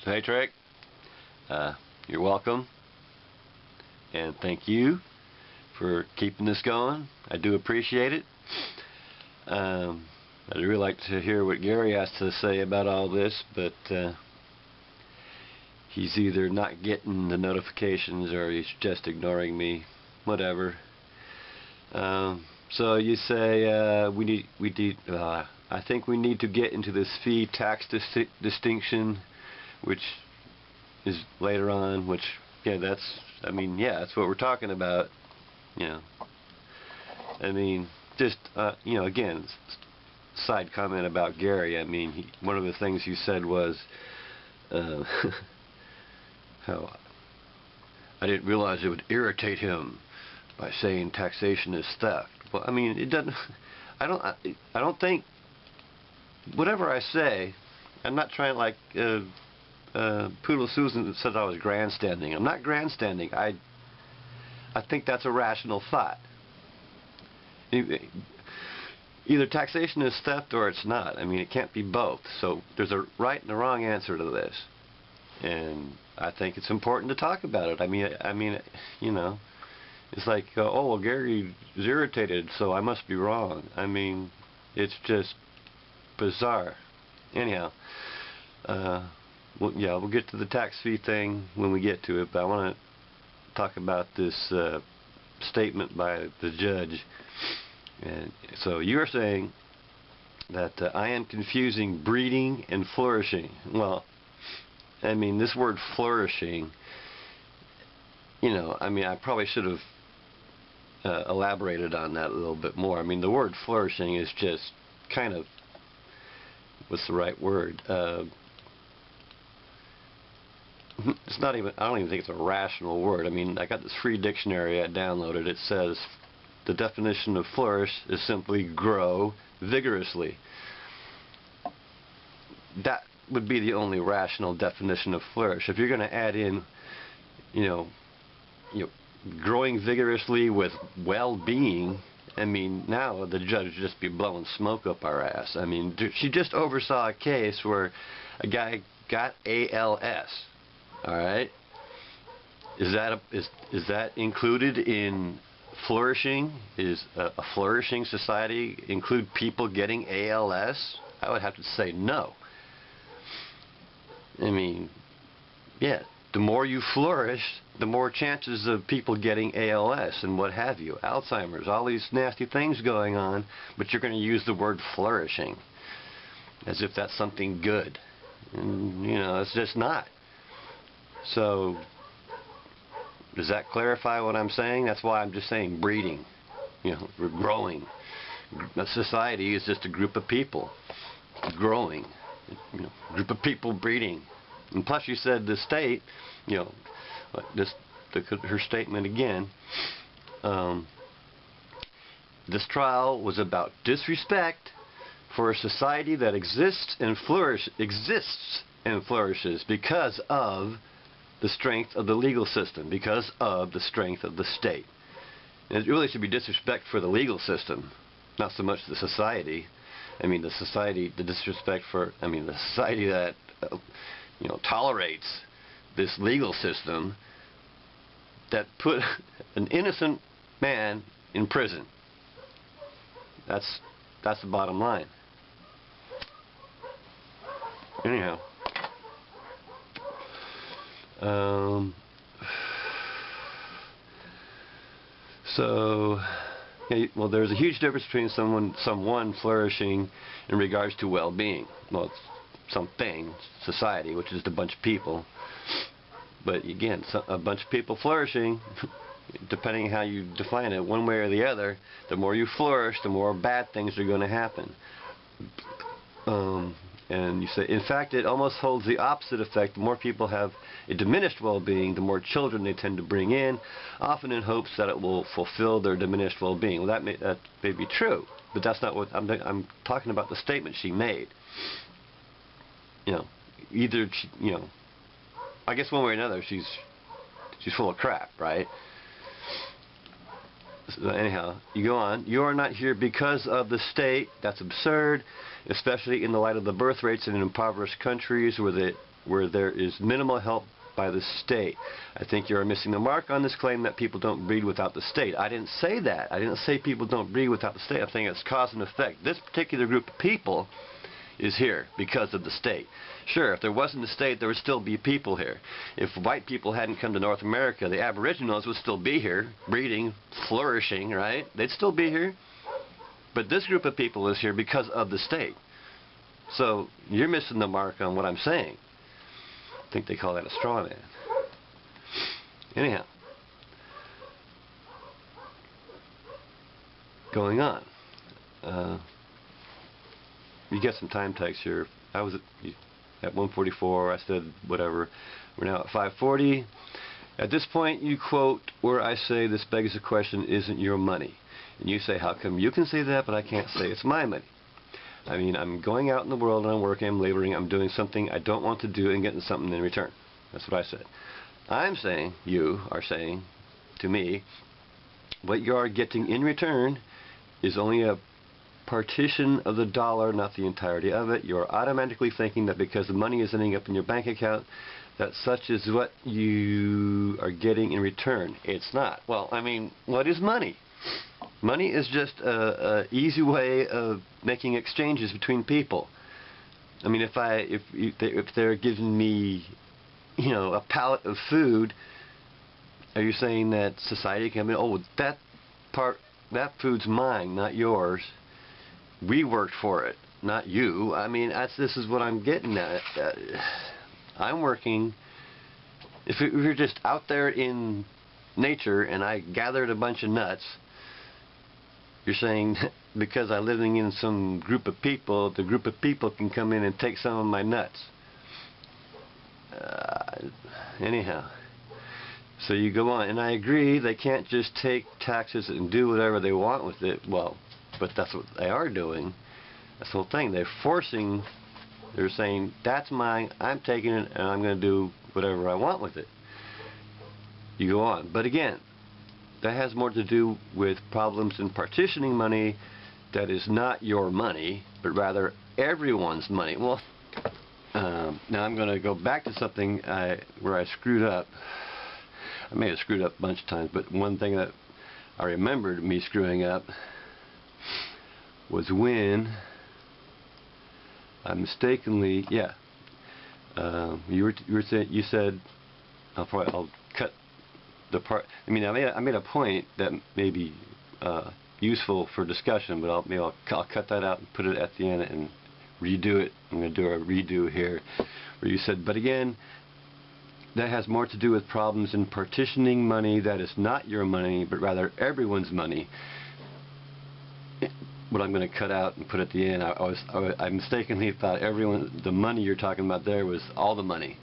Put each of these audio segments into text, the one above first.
So, hey Trick, you're welcome, and thank you for keeping this going. I do appreciate it. I'd really like to hear what Gary has to say about all this, but he's either not getting the notifications or he's just ignoring me. Whatever. So you say I think we need to get into this fee tax distinction, which is later on. Which that's what we're talking about. Just again, side comment about Gary. One of the things he said was how I didn't realize it would irritate him by saying taxation is theft. Well, it doesn't. I don't think. Whatever I say, I'm not trying like Poodle Susan said I was grandstanding. I'm not grandstanding. I think that's a rational thought. Either taxation is theft or it's not. It can't be both. So there's a right and a wrong answer to this, and I think it's important to talk about it. It's like, oh, well, Gary is irritated, so I must be wrong. It's just bizarre. Anyhow, we'll get to the tax fee thing when we get to it, but I want to talk about this statement by the judge. And so you're saying that I am confusing breeding and flourishing. Well, this word flourishing, I probably should have elaborated on that a little bit more. The word flourishing is just kind of, what's the right word? It's not even, I don't even think it's a rational word. I got this free dictionary I downloaded. It says the definition of flourish is simply grow vigorously. That would be the only rational definition of flourish. If you're going to add in, growing vigorously with well-being, now the judge would just be blowing smoke up our ass. She just oversaw a case where a guy got ALS. All right, is that included in flourishing? Is a flourishing society include people getting ALS? I would have to say no. The more you flourish, the more chances of people getting ALS and what have you, Alzheimer's, all these nasty things going on, but you're going to use the word flourishing as if that's something good. And, it's just not. So, does that clarify what I'm saying? That's why I'm just saying breeding. We're growing. A society is just a group of people growing. Group of people breeding. And plus, you said the state, her statement again, this trial was about disrespect for a society that exists and flourishes because of the strength of the legal system, because of the strength of the state. And it really should be disrespect for the legal system, not so much the society. The society that tolerates this legal system that put an innocent man in prison. That's the bottom line. Anyhow, there's a huge difference between someone flourishing in regards to well-being. Well, it's something, society, which is a bunch of people. But again, a bunch of people flourishing, depending on how you define it, one way or the other, the more you flourish, the more bad things are going to happen. And you say, in fact, it almost holds the opposite effect. The more people have a diminished well-being, the more children they tend to bring in, often in hopes that it will fulfill their diminished well-being. Well, that may be true, but that's not what I'm talking about. The statement she made. I guess one way or another, she's full of crap, right? So anyhow, you go on. You are not here because of the state. That's absurd, especially in the light of the birth rates in impoverished countries where the where there is minimal help by the state. I think you're missing the mark on this claim that people don't breed without the state. I didn't say that. I didn't say people don't breed without the state. I'm saying it's cause and effect. This particular group of people is here because of the state. Sure, if there wasn't the state, there would still be people here. If white people hadn't come to North America, the Aboriginals would still be here, breeding, flourishing, right? They'd still be here. But this group of people is here because of the state. So you're missing the mark on what I'm saying. I think they call that a straw man. Anyhow, going on. You get some time text here. I was at 1:44. I said whatever. We're now at 5:40. At this point, you quote where I say this begs the question, isn't your money? And you say, how come you can say that, but I can't say it's my money? I mean, I'm going out in the world and I'm working, I'm laboring, I'm doing something I don't want to do and getting something in return. That's what I said. I'm saying, you are saying to me, what you are getting in return is only a partition of the dollar, not the entirety of it. You're automatically thinking that because the money is ending up in your bank account, that such is what you are getting in return. It's not. Well, I mean, what is money? Money is just a easy way of making exchanges between people. I mean, if they're giving me, you know, a pallet of food, are you saying that society can be, oh, that food's mine, not yours. We worked for it, not you. I mean, this is what I'm getting at. I'm working. If you're just out there in nature and I gathered a bunch of nuts, you're saying because I'm living in some group of people, the group of people can come in and take some of my nuts. Anyhow, so you go on, and I agree they can't just take taxes and do whatever they want with it. Well, but that's what they are doing. That's the whole thing. They're forcing. They're saying that's mine. I'm taking it, and I'm going to do whatever I want with it. You go on, but again, that has more to do with problems in partitioning money that is not your money, but rather everyone's money. Well, now I'm going to go back to something where I screwed up. I may have screwed up a bunch of times, but one thing that I remembered me screwing up was when I mistakenly, you said, I'll cut the part. I mean, I made a point that may be useful for discussion, but I'll cut that out and put it at the end and redo it. I'm going to do a redo here, where you said, but again, that has more to do with problems in partitioning money that is not your money, but rather everyone's money. What I'm going to cut out and put at the end, I mistakenly thought the money you're talking about there was all the money,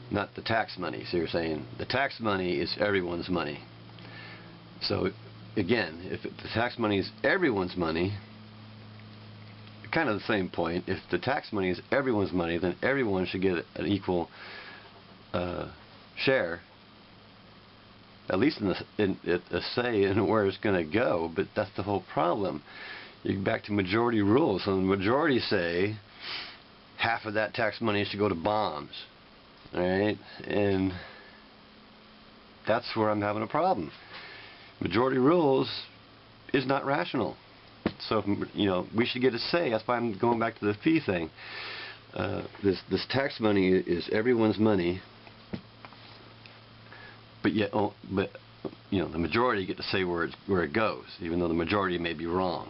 not the tax money. So you're saying the tax money is everyone's money. So again, if the tax money is everyone's money, kind of the same point. If the tax money is everyone's money, then everyone should get an equal share, at least in a say in where it's going to go. But that's the whole problem. You get back to majority rules. So the majority say half of that tax money should go to bombs, all right? And that's where I'm having a problem. Majority rules is not rational. So, you know, we should get a say. That's why I'm going back to the fee thing. This tax money is everyone's money, but yet, you know, the majority get to say where it goes, even though the majority may be wrong.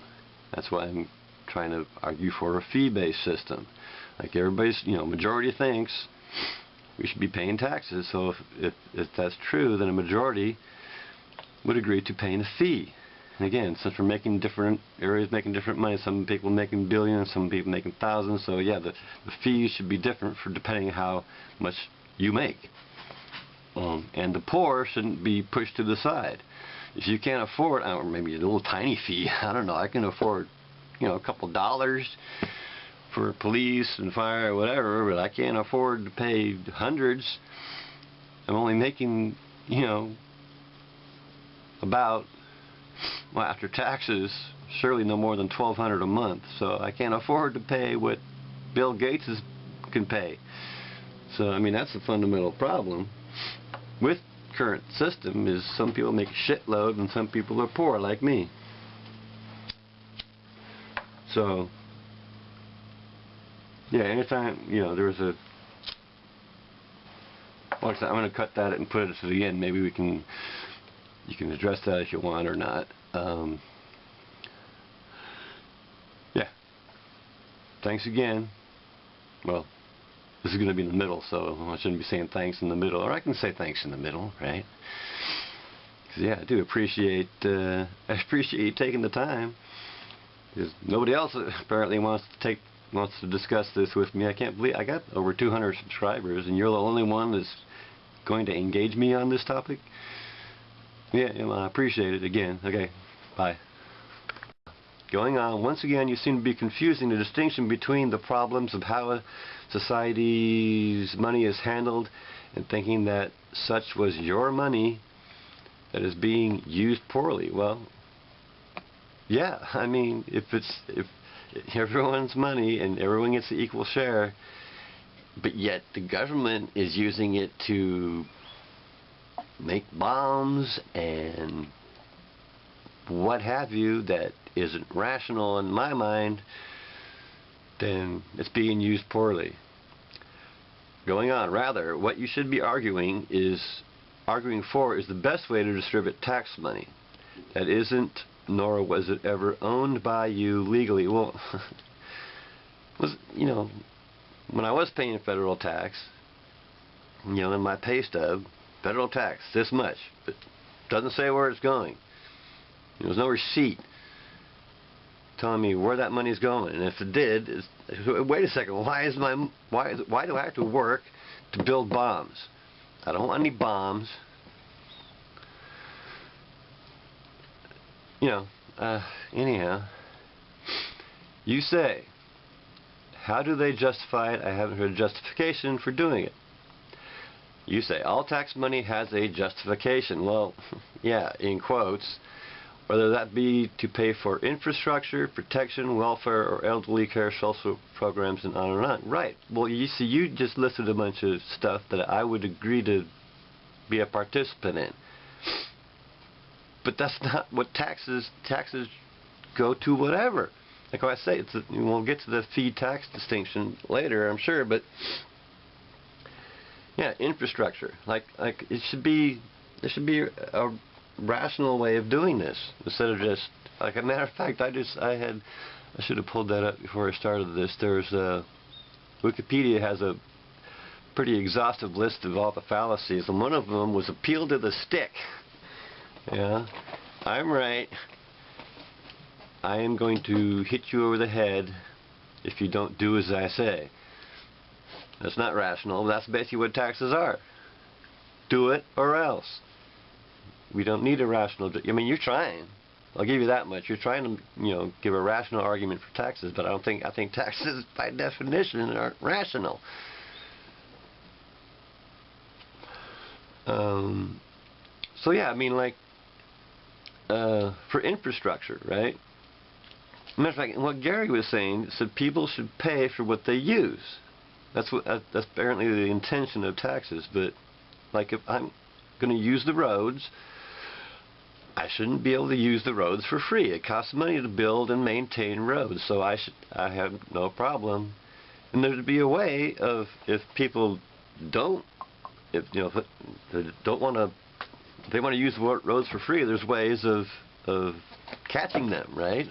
That's why I'm trying to argue for a fee-based system. Like everybody's, you know, majority thinks we should be paying taxes. So if that's true, then a majority would agree to paying a fee. And again, since we're making different areas making different money, some people making billions, some people making thousands. So yeah, the fees should be different for depending on how much you make. And the poor shouldn't be pushed to the side. If you can't afford, or maybe a little tiny fee, I don't know, I can afford, you know, a couple dollars for police and fire or whatever, but I can't afford to pay hundreds. I'm only making, you know, about, well, after taxes, surely no more than $1,200 a month. So I can't afford to pay what Bill Gates can pay. So, I mean, that's a fundamental problem with current system, is some people make a shitload and some people are poor, like me. So, yeah, anytime, you know, there's a... Well, I'm going to cut that and put it to the end. Maybe you can address that if you want or not. Yeah. Thanks again. Well, this is going to be in the middle, so I shouldn't be saying thanks in the middle. Or I can say thanks in the middle, right? 'Cause, yeah, I do appreciate you taking the time. Because nobody else apparently wants to discuss this with me. I can't believe I got over 200 subscribers, and you're the only one that's going to engage me on this topic. Yeah, I appreciate it again. Okay, bye. Going on, once again, you seem to be confusing the distinction between the problems of how a society's money is handled and thinking that such was your money that is being used poorly. Well, yeah, I mean, if everyone's money and everyone gets the equal share, but yet the government is using it to make bombs and what have you that isn't rational in my mind, then it's being used poorly. Going on, rather, what you should be arguing for is the best way to distribute tax money. That isn't, nor was it ever owned by you legally. Well, you know, when I was paying federal tax, you know, in my pay stub, federal tax, this much, but doesn't say where it's going. There's no receipt telling me where that money's going, and if it did, wait a second, why do I have to work to build bombs? I don't want any bombs. You know, anyhow, you say, how do they justify it? I haven't heard a justification for doing it. You say, all tax money has a justification. Well, yeah, in quotes, whether that be to pay for infrastructure, protection, welfare, or elderly care, social programs, and on and on. Right. Well, you see, you just listed a bunch of stuff that I would agree to be a participant in. But that's not what taxes go to whatever. Like I say, we'll get to the fee tax distinction later, I'm sure, but yeah, infrastructure. Like there should be a rational way of doing this instead of just, like, a matter of fact, I should have pulled that up before I started this. There's Wikipedia has a pretty exhaustive list of all the fallacies, and one of them was appeal to the stick. Yeah, I'm right. I am going to hit you over the head if you don't do as I say. That's not rational. That's basically what taxes are. Do it or else. We don't need a rational... I mean, you're trying. I'll give you that much. You're trying to, you know, give a rational argument for taxes, but I think taxes, by definition, aren't rational. So yeah, I mean, like, for infrastructure, right? Matter of fact, what Gary was saying said people should pay for what they use. That's apparently the intention of taxes. But like, if I'm going to use the roads, I shouldn't be able to use the roads for free. It costs money to build and maintain roads, so I have no problem. And there'd be a way of, if people don't, if you know, if they don't want to, if they want to use the roads for free, there's ways of catching them, right?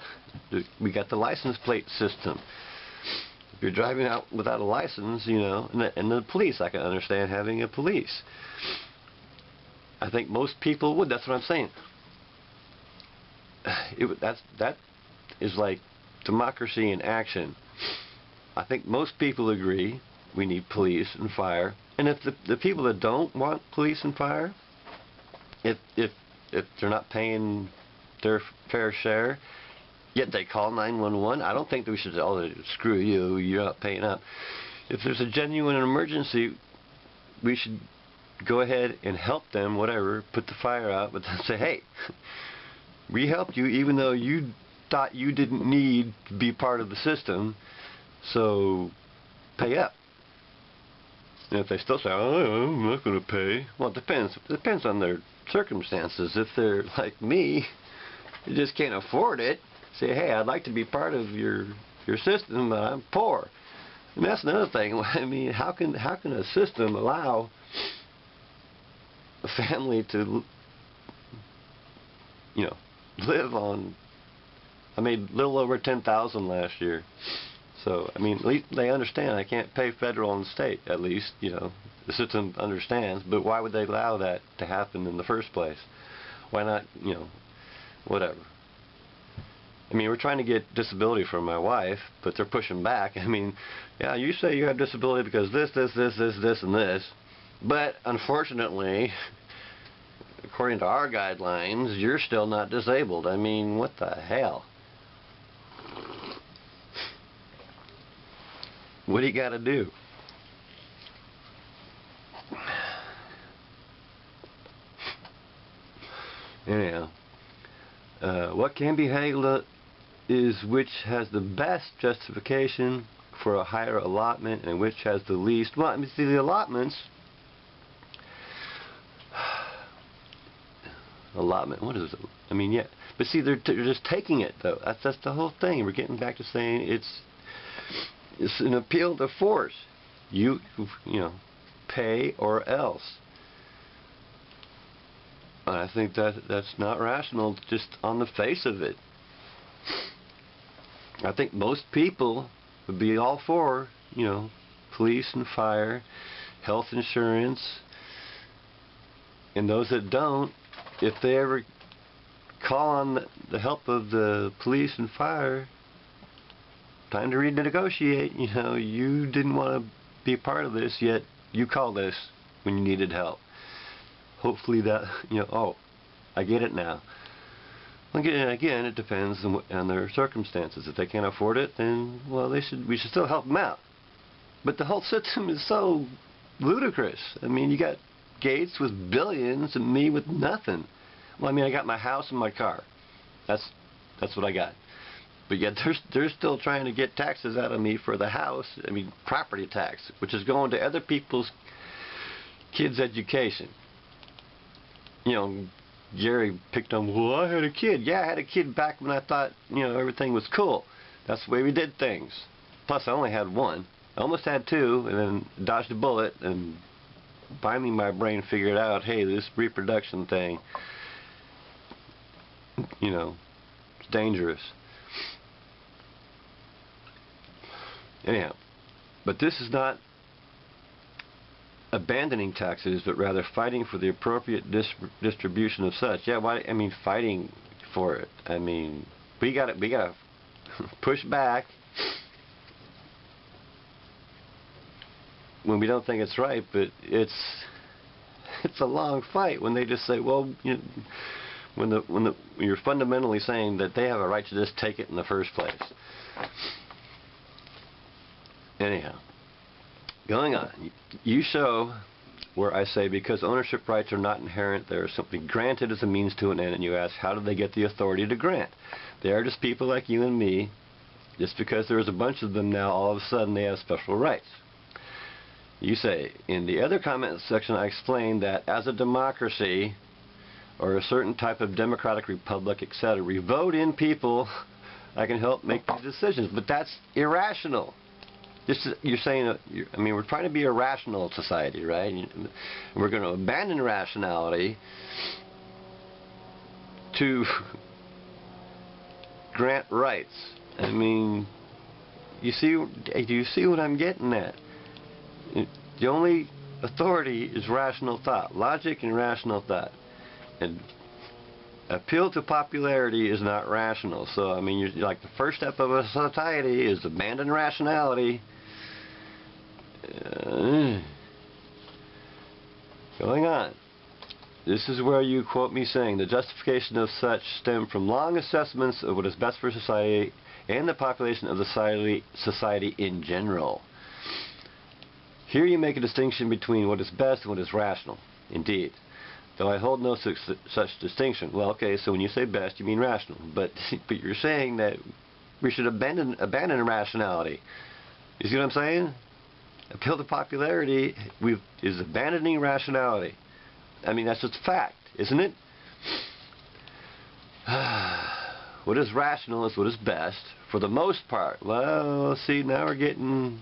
We got the license plate system. If you're driving out without a license, you know, and the police, I can understand having a police. I think most people would. That's what I'm saying. That is like democracy in action. I think most people agree we need police and fire. And if the people that don't want police and fire, if they're not paying their fair share, yet they call 911, I don't think that we should say, oh, screw you, you're not paying up. If there's a genuine emergency, we should go ahead and help them, whatever, put the fire out, but then say, hey, we helped you even though you thought you didn't need to be part of the system, so pay up. And if they still say, oh, I'm not going to pay, well, it depends. It depends on their circumstances. If they're like me, you just can't afford it, say, hey, I'd like to be part of your system, but I'm poor. And that's another thing. I mean, how can a system allow a family to, you know, live on? I made a little over $10,000 last year. So, I mean, at least they understand I can't pay federal and state, at least, you know. The system understands, but why would they allow that to happen in the first place? Why not, you know, whatever. I mean, we're trying to get disability for my wife, but they're pushing back. I mean, yeah, you say you have disability because this, and this. But, unfortunately, according to our guidelines, you're still not disabled. I mean, what the hell? What do you got to do? Anyhow, what can be handled is which has the best justification for a higher allotment and which has the least. Well, I mean, see, the allotments. Allotment. What is it? I mean, yeah. But see, they're just taking it though. That's the whole thing. We're getting back to saying it's an appeal to force. You know, pay or else. I think that's not rational just on the face of it. I think most people would be all for, you know, police and fire, health insurance, and those that don't, if they ever call on the help of the police and fire, time to renegotiate. You know, you didn't want to be a part of this, yet you called us when you needed help. Hopefully that, you know, oh, I get it now. Again, it depends on their circumstances. If they can't afford it, then, well, we should still help them out. But the whole system is so ludicrous. I mean, you got Gates with billions and me with nothing. Well, I mean, I got my house and my car. That's what I got. But yet they're still trying to get taxes out of me for the house. I mean, property tax, which is going to other people's kids' education. You know, Jerry picked on, well, I had a kid. Yeah, I had a kid back when I thought, you know, everything was cool. That's the way we did things. Plus, I only had one. I almost had two, and then dodged a bullet, and finally my brain figured out, hey, this reproduction thing, you know, it's dangerous. Anyhow, but this is not abandoning taxes, but rather fighting for the appropriate distribution of such. Yeah, why? I mean, fighting for it. I mean, we got to push back when we don't think it's right. But it's a long fight when they just say, well, you know, when you're fundamentally saying that they have a right to just take it in the first place. Anyhow. Going on, you show where I say because ownership rights are not inherent, they are simply granted as a means to an end, and you ask how do they get the authority to grant? They are just people like you and me. Just because there is a bunch of them now, all of a sudden they have special rights. You say, in the other comment section I explained that as a democracy or a certain type of democratic republic, etc., we vote in people that can help make these decisions, but that's irrational. You're saying, I mean, we're trying to be a rational society, right? And we're going to abandon rationality to grant rights. I mean, do you see what I'm getting at? The only authority is rational thought, logic and rational thought. And appeal to popularity is not rational. So, I mean, you're like the first step of a society is abandon rationality. Going on. This is where you quote me saying, the justification of such stem from long assessments of what is best for society and the population of the society in general. Here you make a distinction between what is best and what is rational. Indeed. Though I hold no such distinction. Well, okay, so when you say best, you mean rational. But you're saying that we should abandon rationality. You see what I'm saying? appeal to popularity is abandoning rationality. I mean, that's just fact, isn't it? What is rational is what is best for the most part. Well, see, now we're getting,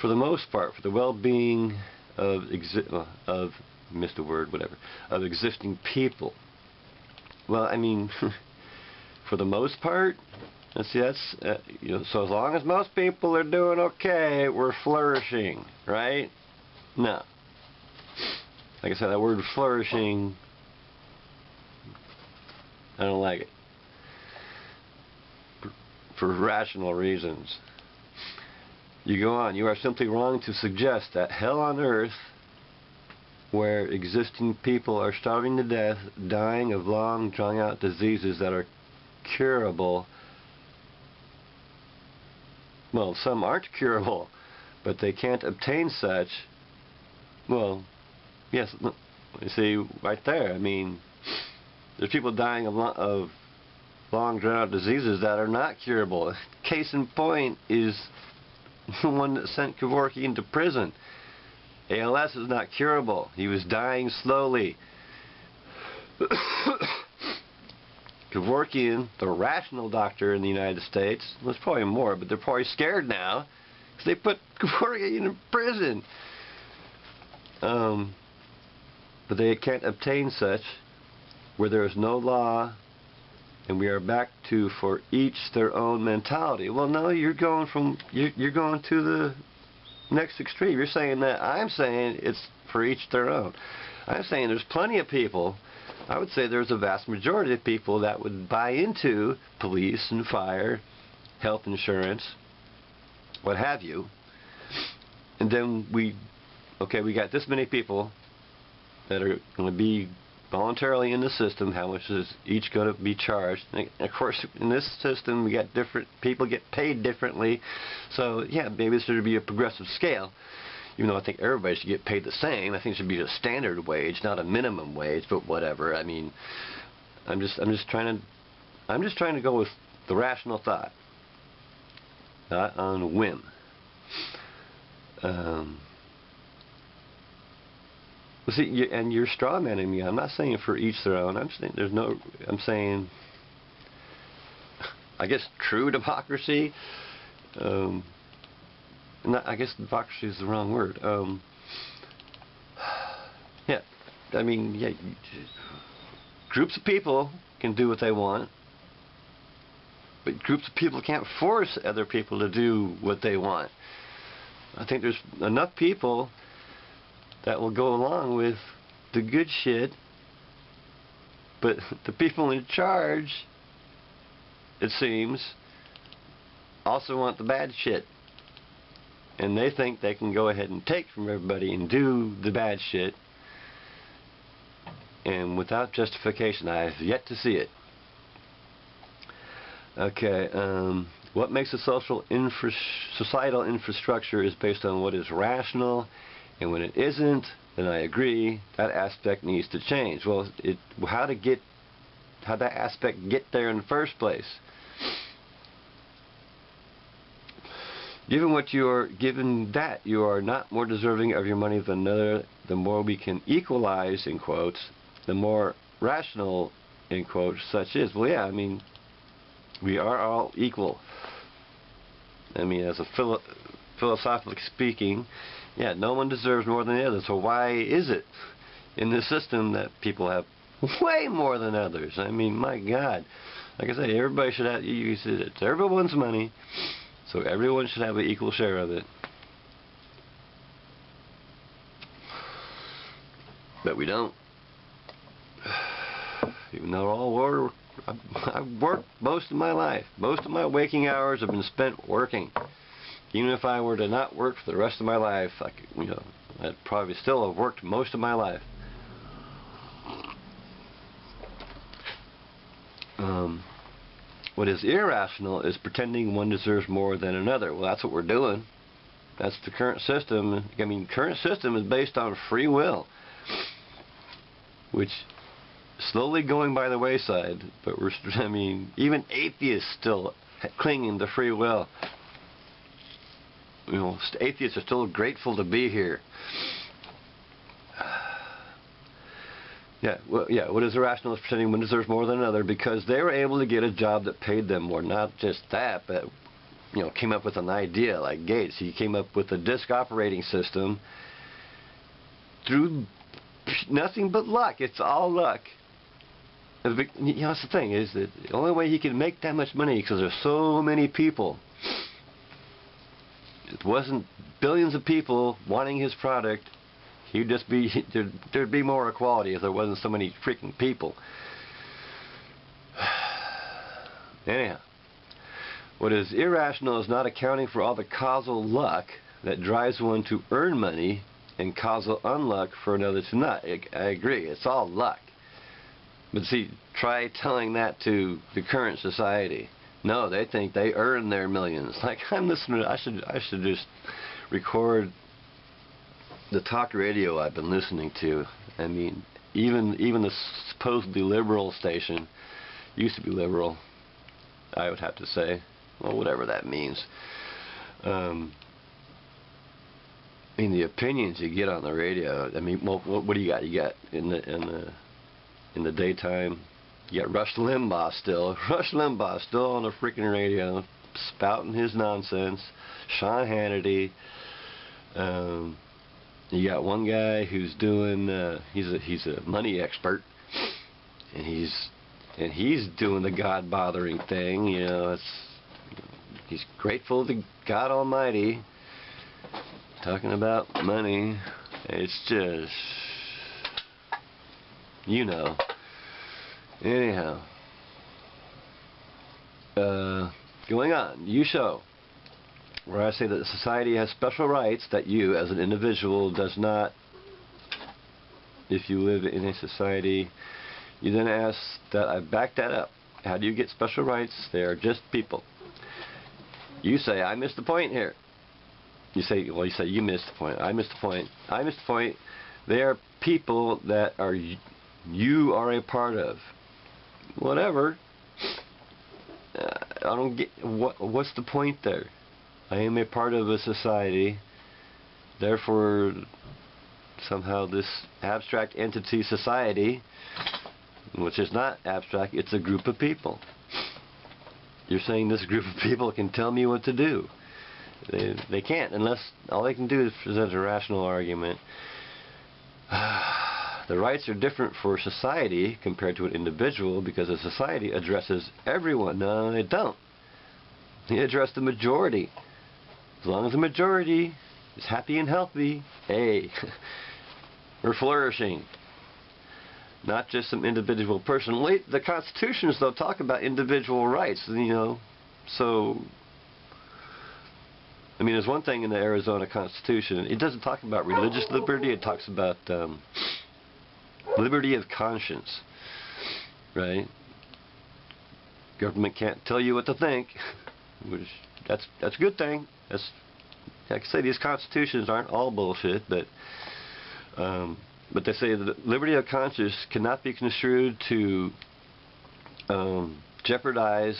for the most part, for the well-being of missed a word, whatever, of existing people. Well, I mean, for the most part, let's see, that's so as long as most people are doing okay, we're flourishing, right? No. Like I said, that word flourishing, I don't like it. For rational reasons. You go on. You are simply wrong to suggest that hell on earth, where existing people are starving to death, dying of long, drawn-out diseases that are curable. Well, some aren't curable, but they can't obtain such. Well, yes, you see, right there, I mean, there's people dying of long, drawn-out diseases that are not curable. Case in point is the one that sent Kevorkian into prison. ALS is not curable. He was dying slowly. Kevorkian, the rational doctor in the United States, there's probably more, but they're probably scared now because they put Kevorkian in prison. But they can't obtain such where there is no law, and we are back to for each their own mentality. Well, no, you're going to the next extreme. You're saying that. I'm saying it's for each their own. I'm saying there's plenty of people. I would say there's a vast majority of people that would buy into police and fire, health insurance, what have you. And then we got this many people that are going to be voluntarily in the system. How much is each going to be charged? And of course, in this system, we got different people get paid differently. So yeah, maybe there should be a progressive scale. Even though I think everybody should get paid the same, I think it should be a standard wage, not a minimum wage. But whatever. I mean, I'm just trying to go with the rational thought, not on a whim. Well, see, and you're strawmanning me. I'm not saying for each their own. I'm saying I'm saying, I guess, true democracy. I guess democracy is the wrong word. Yeah, I mean, yeah, groups of people can do what they want, but groups of people can't force other people to do what they want. I think there's enough people that will go along with the good shit, but the people in charge, it seems, also want the bad shit. And they think they can go ahead and take from everybody and do the bad shit, and without justification. I have yet to see it. Okay, what makes a societal infrastructure is based on what is rational, and when it isn't, then I agree that aspect needs to change. Well, how that aspect get there in the first place? Given that you are not more deserving of your money than another, the more we can equalize, in quotes, the more rational, in quotes, such is. Well, yeah, I mean, we are all equal. I mean, as a philosophically speaking, yeah, no one deserves more than the other. So why is it in this system that people have way more than others? I mean, my God. Like I say, everybody should have, it's everyone's money. So everyone should have an equal share of it. But we don't. Even though I've worked most of my life. Most of my waking hours have been spent working. Even if I were to not work for the rest of my life, I'd probably still have worked most of my life. What is irrational is pretending one deserves more than another. Well, that's what we're doing. That's the current system. I mean, current system is based on free will, which slowly going by the wayside. But even atheists still clinging to free will. You know, atheists are still grateful to be here. Yeah, well, yeah. What is irrational is pretending one deserves more than another because they were able to get a job that paid them more. Not just that, but came up with an idea like Gates. He came up with a disk operating system through nothing but luck. It's all luck. That's the thing is that the only way he can make that much money because there's so many people. It wasn't billions of people wanting his product. He'd just be there'd be more equality if there wasn't so many freaking people. Anyhow, what is irrational is not accounting for all the causal luck that drives one to earn money and causal unluck for another to not. I agree, it's all luck. But see, try telling that to the current society. No, they think they earn their millions. Like I'm listening. I should just record the talk radio I've been listening to. I mean, even the supposedly liberal station used to be liberal. I would have to say, well, whatever that means. I mean, the opinions you get on the radio. I mean, well, what do you got? You got in the daytime. You got Rush Limbaugh still. Rush Limbaugh still on the freaking radio, spouting his nonsense. Sean Hannity. You got one guy who's doing. He's a money expert, and he's doing the God-bothering thing. He's grateful to God Almighty. Talking about money. It's just, Anyhow, going on. You show where I say that society has special rights that you, as an individual, does not. If you live in a society, you then ask that I back that up. How do you get special rights? They are just people. You say I missed the point here. You say you missed the point. I missed the point. I missed the point. They are people that you are a part of. Whatever. I don't get what's the point there. I am a part of a society. Therefore, somehow this abstract entity society, which is not abstract, it's a group of people. You're saying this group of people can tell me what to do. They can't unless all they can do is present a rational argument. The rights are different for society compared to an individual because a society addresses everyone. No, they don't. They address the majority. As long as the majority is happy and healthy, hey, we're flourishing. Not just some individual person. The constitutions, though, talk about individual rights, so... I mean, there's one thing in the Arizona Constitution. It doesn't talk about religious liberty. It talks about liberty of conscience, right? Government can't tell you what to think, which that's a good thing. That's, like I say, these constitutions aren't all bullshit, but they say that liberty of conscience cannot be construed to jeopardize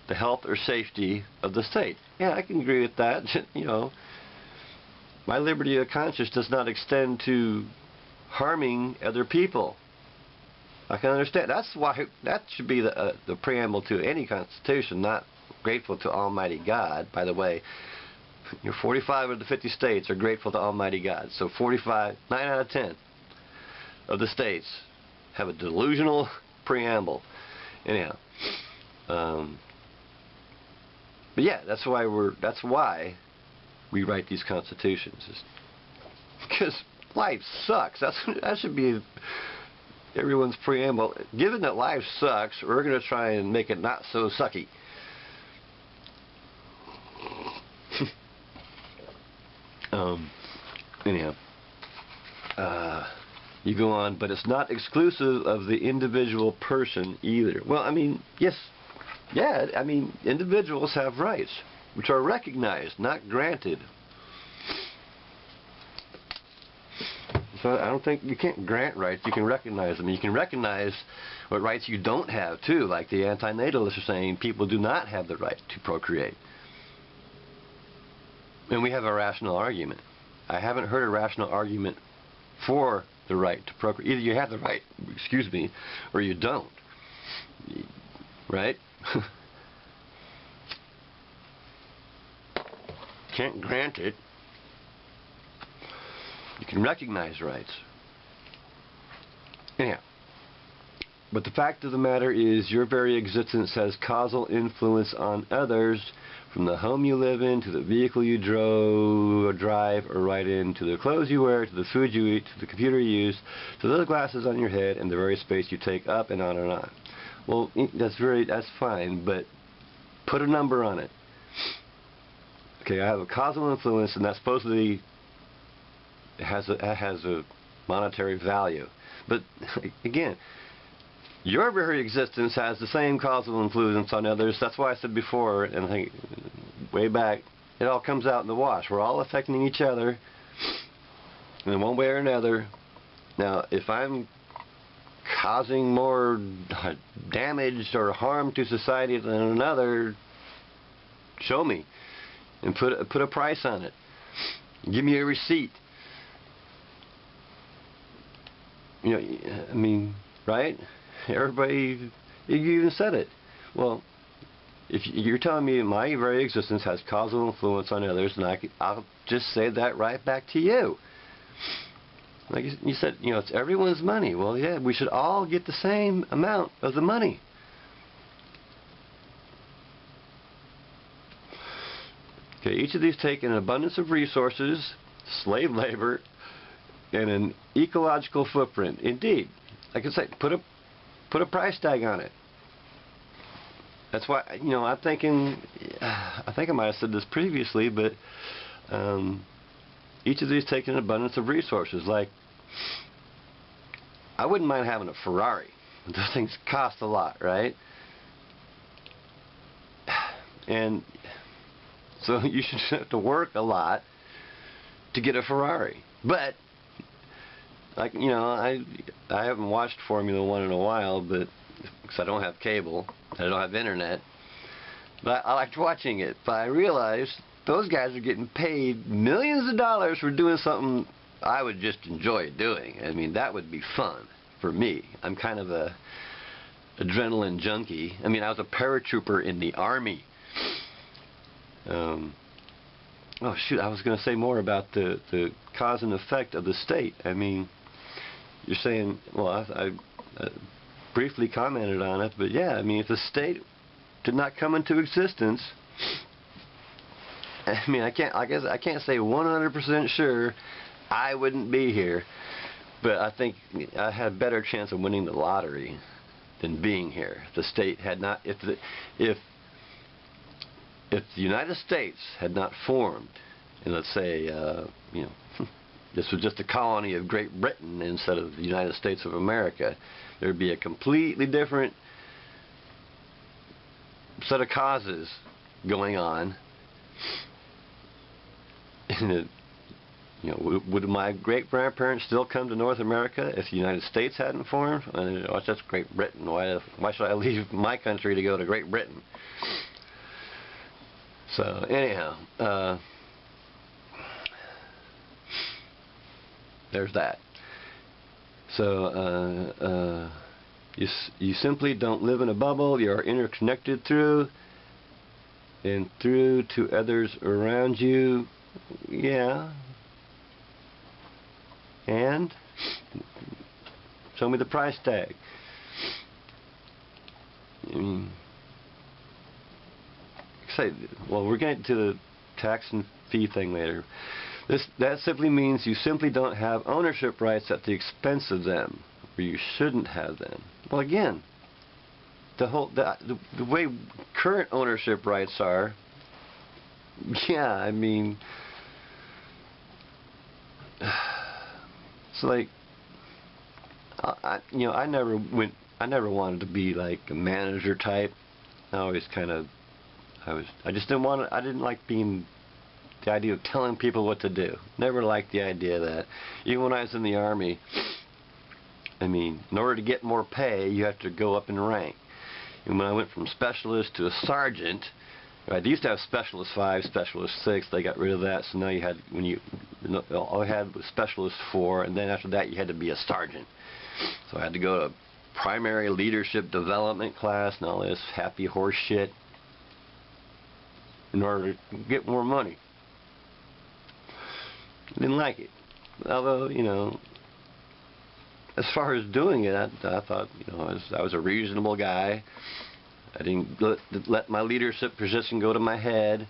the health or safety of the state. Yeah, I can agree with that. My liberty of conscience does not extend to harming other people. I can understand. That's why that should be the preamble to any constitution. Not grateful to Almighty God. By the way, 45 of the 50 states are grateful to Almighty God. So 9 out of 10 of the states have a delusional preamble. Anyhow. But yeah, that's why we write these constitutions, because life sucks. That should be everyone's preamble. Given that life sucks, we're going to try and make it not so sucky. Anyhow, you go on, but it's not exclusive of the individual person either. Well, I mean, yes. Yeah, I mean, individuals have rights, which are recognized, not granted. So I don't think you can't grant rights, you can recognize them. You can recognize what rights you don't have, too, like the antinatalists are saying people do not have the right to procreate. And we have a rational argument. I haven't heard a rational argument for the right to procreate. Either you have the right, excuse me, or you don't. Right? Can't grant it. You can recognize rights. Anyhow. But the fact of the matter is, your very existence has causal influence on others, from the home you live in, to the vehicle you drive or ride in, to the clothes you wear, to the food you eat, to the computer you use, to those glasses on your head, and the very space you take up, and on and on. Well, that's fine, but put a number on it. Okay, I have a causal influence, and that supposedly has a monetary value. But again, your very existence has the same causal influence on others. That's why I said before, and I think way back, it all comes out in the wash. We're all affecting each other in one way or another. Now, if I'm causing more damage or harm to society than another, show me and put a price on it. Give me a receipt. You know, I mean, right? Everybody, you even said it. Well, if you're telling me my very existence has causal influence on others, and I'll just say that right back to you. Like you said, you know, it's everyone's money. Well, yeah, we should all get the same amount of the money. Okay, each of these take an abundance of resources, slave labor, and an ecological footprint. Indeed, like I say, put a price tag on it. That's why, you know, I'm thinking, I think I might have said this previously, but each of these take an abundance of resources. Like, I wouldn't mind having a Ferrari. Those things cost a lot, right? And so you should have to work a lot to get a Ferrari. But, like, you know, I haven't watched Formula One in a while, but because I don't have cable, I don't have internet. But I liked watching it. But I realized those guys are getting paid millions of dollars for doing something I would just enjoy doing. I mean, that would be fun for me. I'm kind of a adrenaline junkie. I mean, I was a paratrooper in the Army. Oh shoot, I was going to say more about the cause and effect of the state. I mean, you're saying, well, I briefly commented on it, but yeah, I mean, if the state did not come into existence, I mean, I guess I can't say 100% sure I wouldn't be here, but I think I had a better chance of winning the lottery than being here. If the state had not, if the United States had not formed, and let's say, you know, this was just a colony of Great Britain instead of the United States of America, there would be a completely different set of causes going on. And you know, would my great-grandparents still come to North America if the United States hadn't formed? Oh, that's Great Britain. Why should I leave my country to go to Great Britain? So anyhow, there's that. So you simply don't live in a bubble. You are interconnected through to others around you. Yeah. And show me the price tag. I mean, say, well, we're getting to the tax and fee thing later. That simply means you simply don't have ownership rights at the expense of them, or you shouldn't have them. Well, again, the way current ownership rights are, yeah, I mean, it's like, you know, I never wanted to be like a manager type. I just didn't want to. I didn't like being the idea of telling people what to do. Never liked the idea of that. Even when I was in the Army, I mean, in order to get more pay, you have to go up in rank. And when I went from specialist to a sergeant, Right, they used to have Specialist 5, Specialist 6. They got rid of that, so now you had, all you had was Specialist 4, and then after that you had to be a sergeant. So I had to go to primary leadership development class and all this happy horse shit in order to get more money. Didn't like it. Although, as far as doing it, I thought, I was a reasonable guy. I didn't let my leadership position go to my head.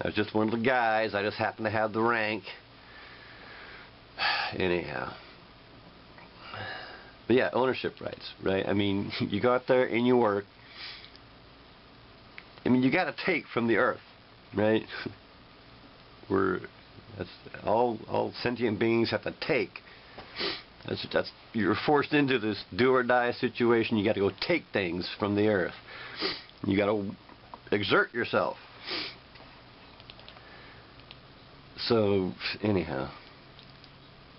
I was just one of the guys. I just happened to have the rank. Anyhow. But yeah, ownership rights, right? I mean, you go out there and you work. I mean, you got to take from the earth, right? That's all sentient beings have to take. You're forced into this do or die situation. You got to go take things from the earth. You got to exert yourself. So anyhow,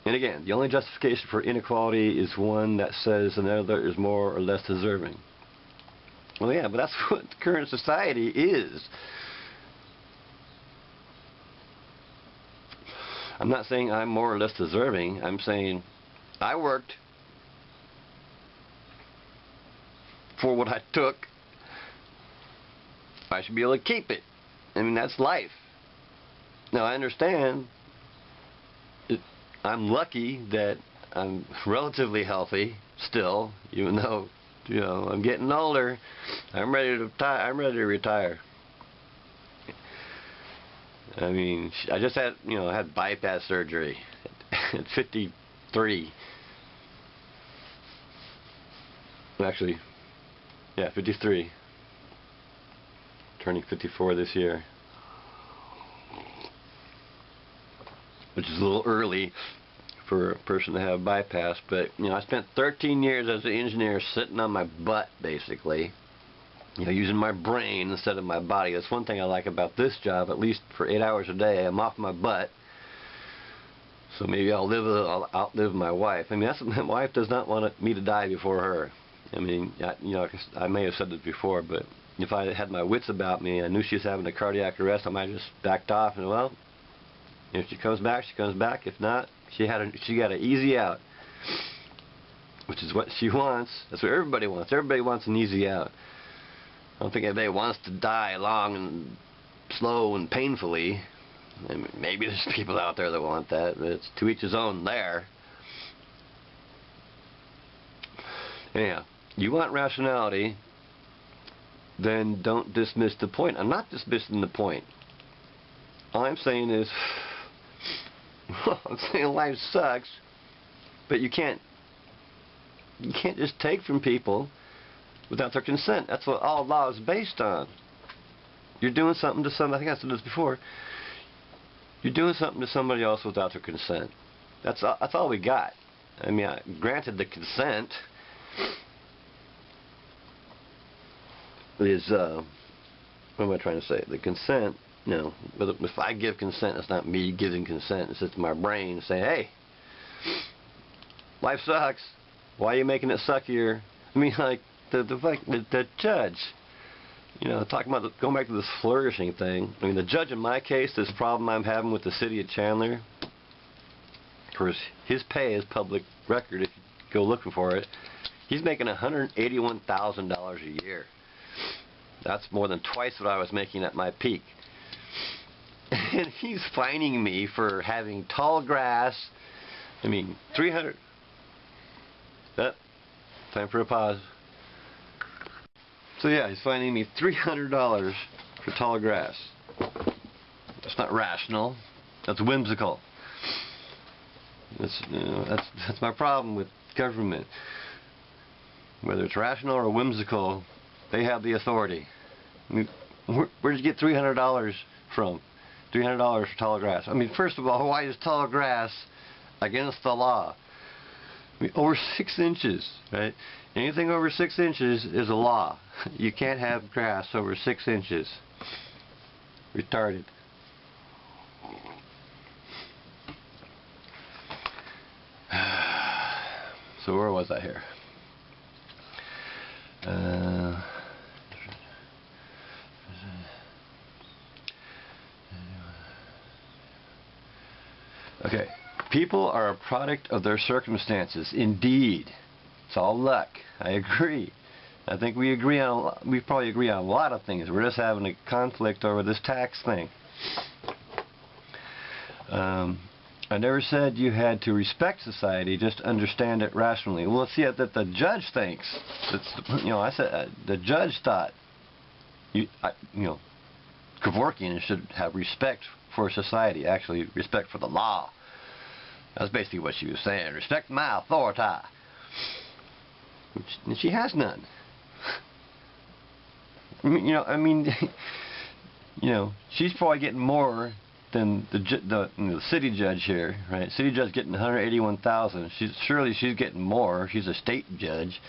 and again, the only justification for inequality is one that says another is more or less deserving. Well, yeah, but that's what current society is. I'm not saying I'm more or less deserving. I'm saying I worked for what I took. I should be able to keep it. I mean, that's life. Now, I understand I'm lucky that I'm relatively healthy still, even though, I'm getting older. I'm ready to retire. I mean, I just had, I had bypass surgery at 53. Actually, yeah, 53. Turning 54 this year. Which is a little early for a person to have bypass, but, I spent 13 years as an engineer sitting on my butt, basically. Using my brain instead of my body. That's one thing I like about this job. At least for 8 hours a day, I'm off my butt. So maybe I'll outlive my wife. I mean, my wife does not want me to die before her. I mean, I may have said this before, but if I had my wits about me, I knew she was having a cardiac arrest, I might have just backed off and, well, if she comes back, she comes back. If not, she got an easy out, which is what she wants. That's what everybody wants. Everybody wants an easy out. I don't think anybody wants to die long and slow and painfully. I mean, maybe there's people out there that want that, but it's to each his own there. Anyhow, you want rationality, then don't dismiss the point. I'm not dismissing the point. All I'm saying is, I'm saying life sucks, but you can't just take from people without their consent. That's what all law is based on. You're doing something to somebody, I think I said this before, you're doing something to somebody else without their consent. That's all we got. I mean, granted, the consent is, what am I trying to say? The consent, if I give consent, it's not me giving consent. It's just my brain saying, hey, life sucks. Why are you making it suckier? I mean, like, the judge, talking about going back to this flourishing thing. I mean, the judge in my case, this problem I'm having with the city of Chandler, of course, his pay is public record if you go looking for it. He's making $181,000 a year. That's more than twice what I was making at my peak. And he's fining me for having tall grass. I mean, 300. Time for a pause. So yeah, he's fining me $300 for tall grass. That's not rational. That's whimsical. That's my problem with government. Whether it's rational or whimsical, they have the authority. I mean, where'd you get $300 from? $300 for tall grass. I mean, first of all, why is tall grass against the law? I mean, over 6 inches, right? Anything over 6 inches is a law. You can't have grass over 6 inches. Retarded. So where was I here? Okay. People are a product of their circumstances. Indeed. It's all luck. I agree. I think we probably agree on a lot of things. We're just having a conflict over this tax thing. I never said you had to respect society, just understand it rationally. Well, see that the judge thinks. I said the judge thought, Kevorkian should have respect for society, actually respect for the law. That's basically what she was saying. Respect my authority. And she has none. She's probably getting more than the city judge here, right? City judge getting $181,000. Surely she's getting more. She's a state judge.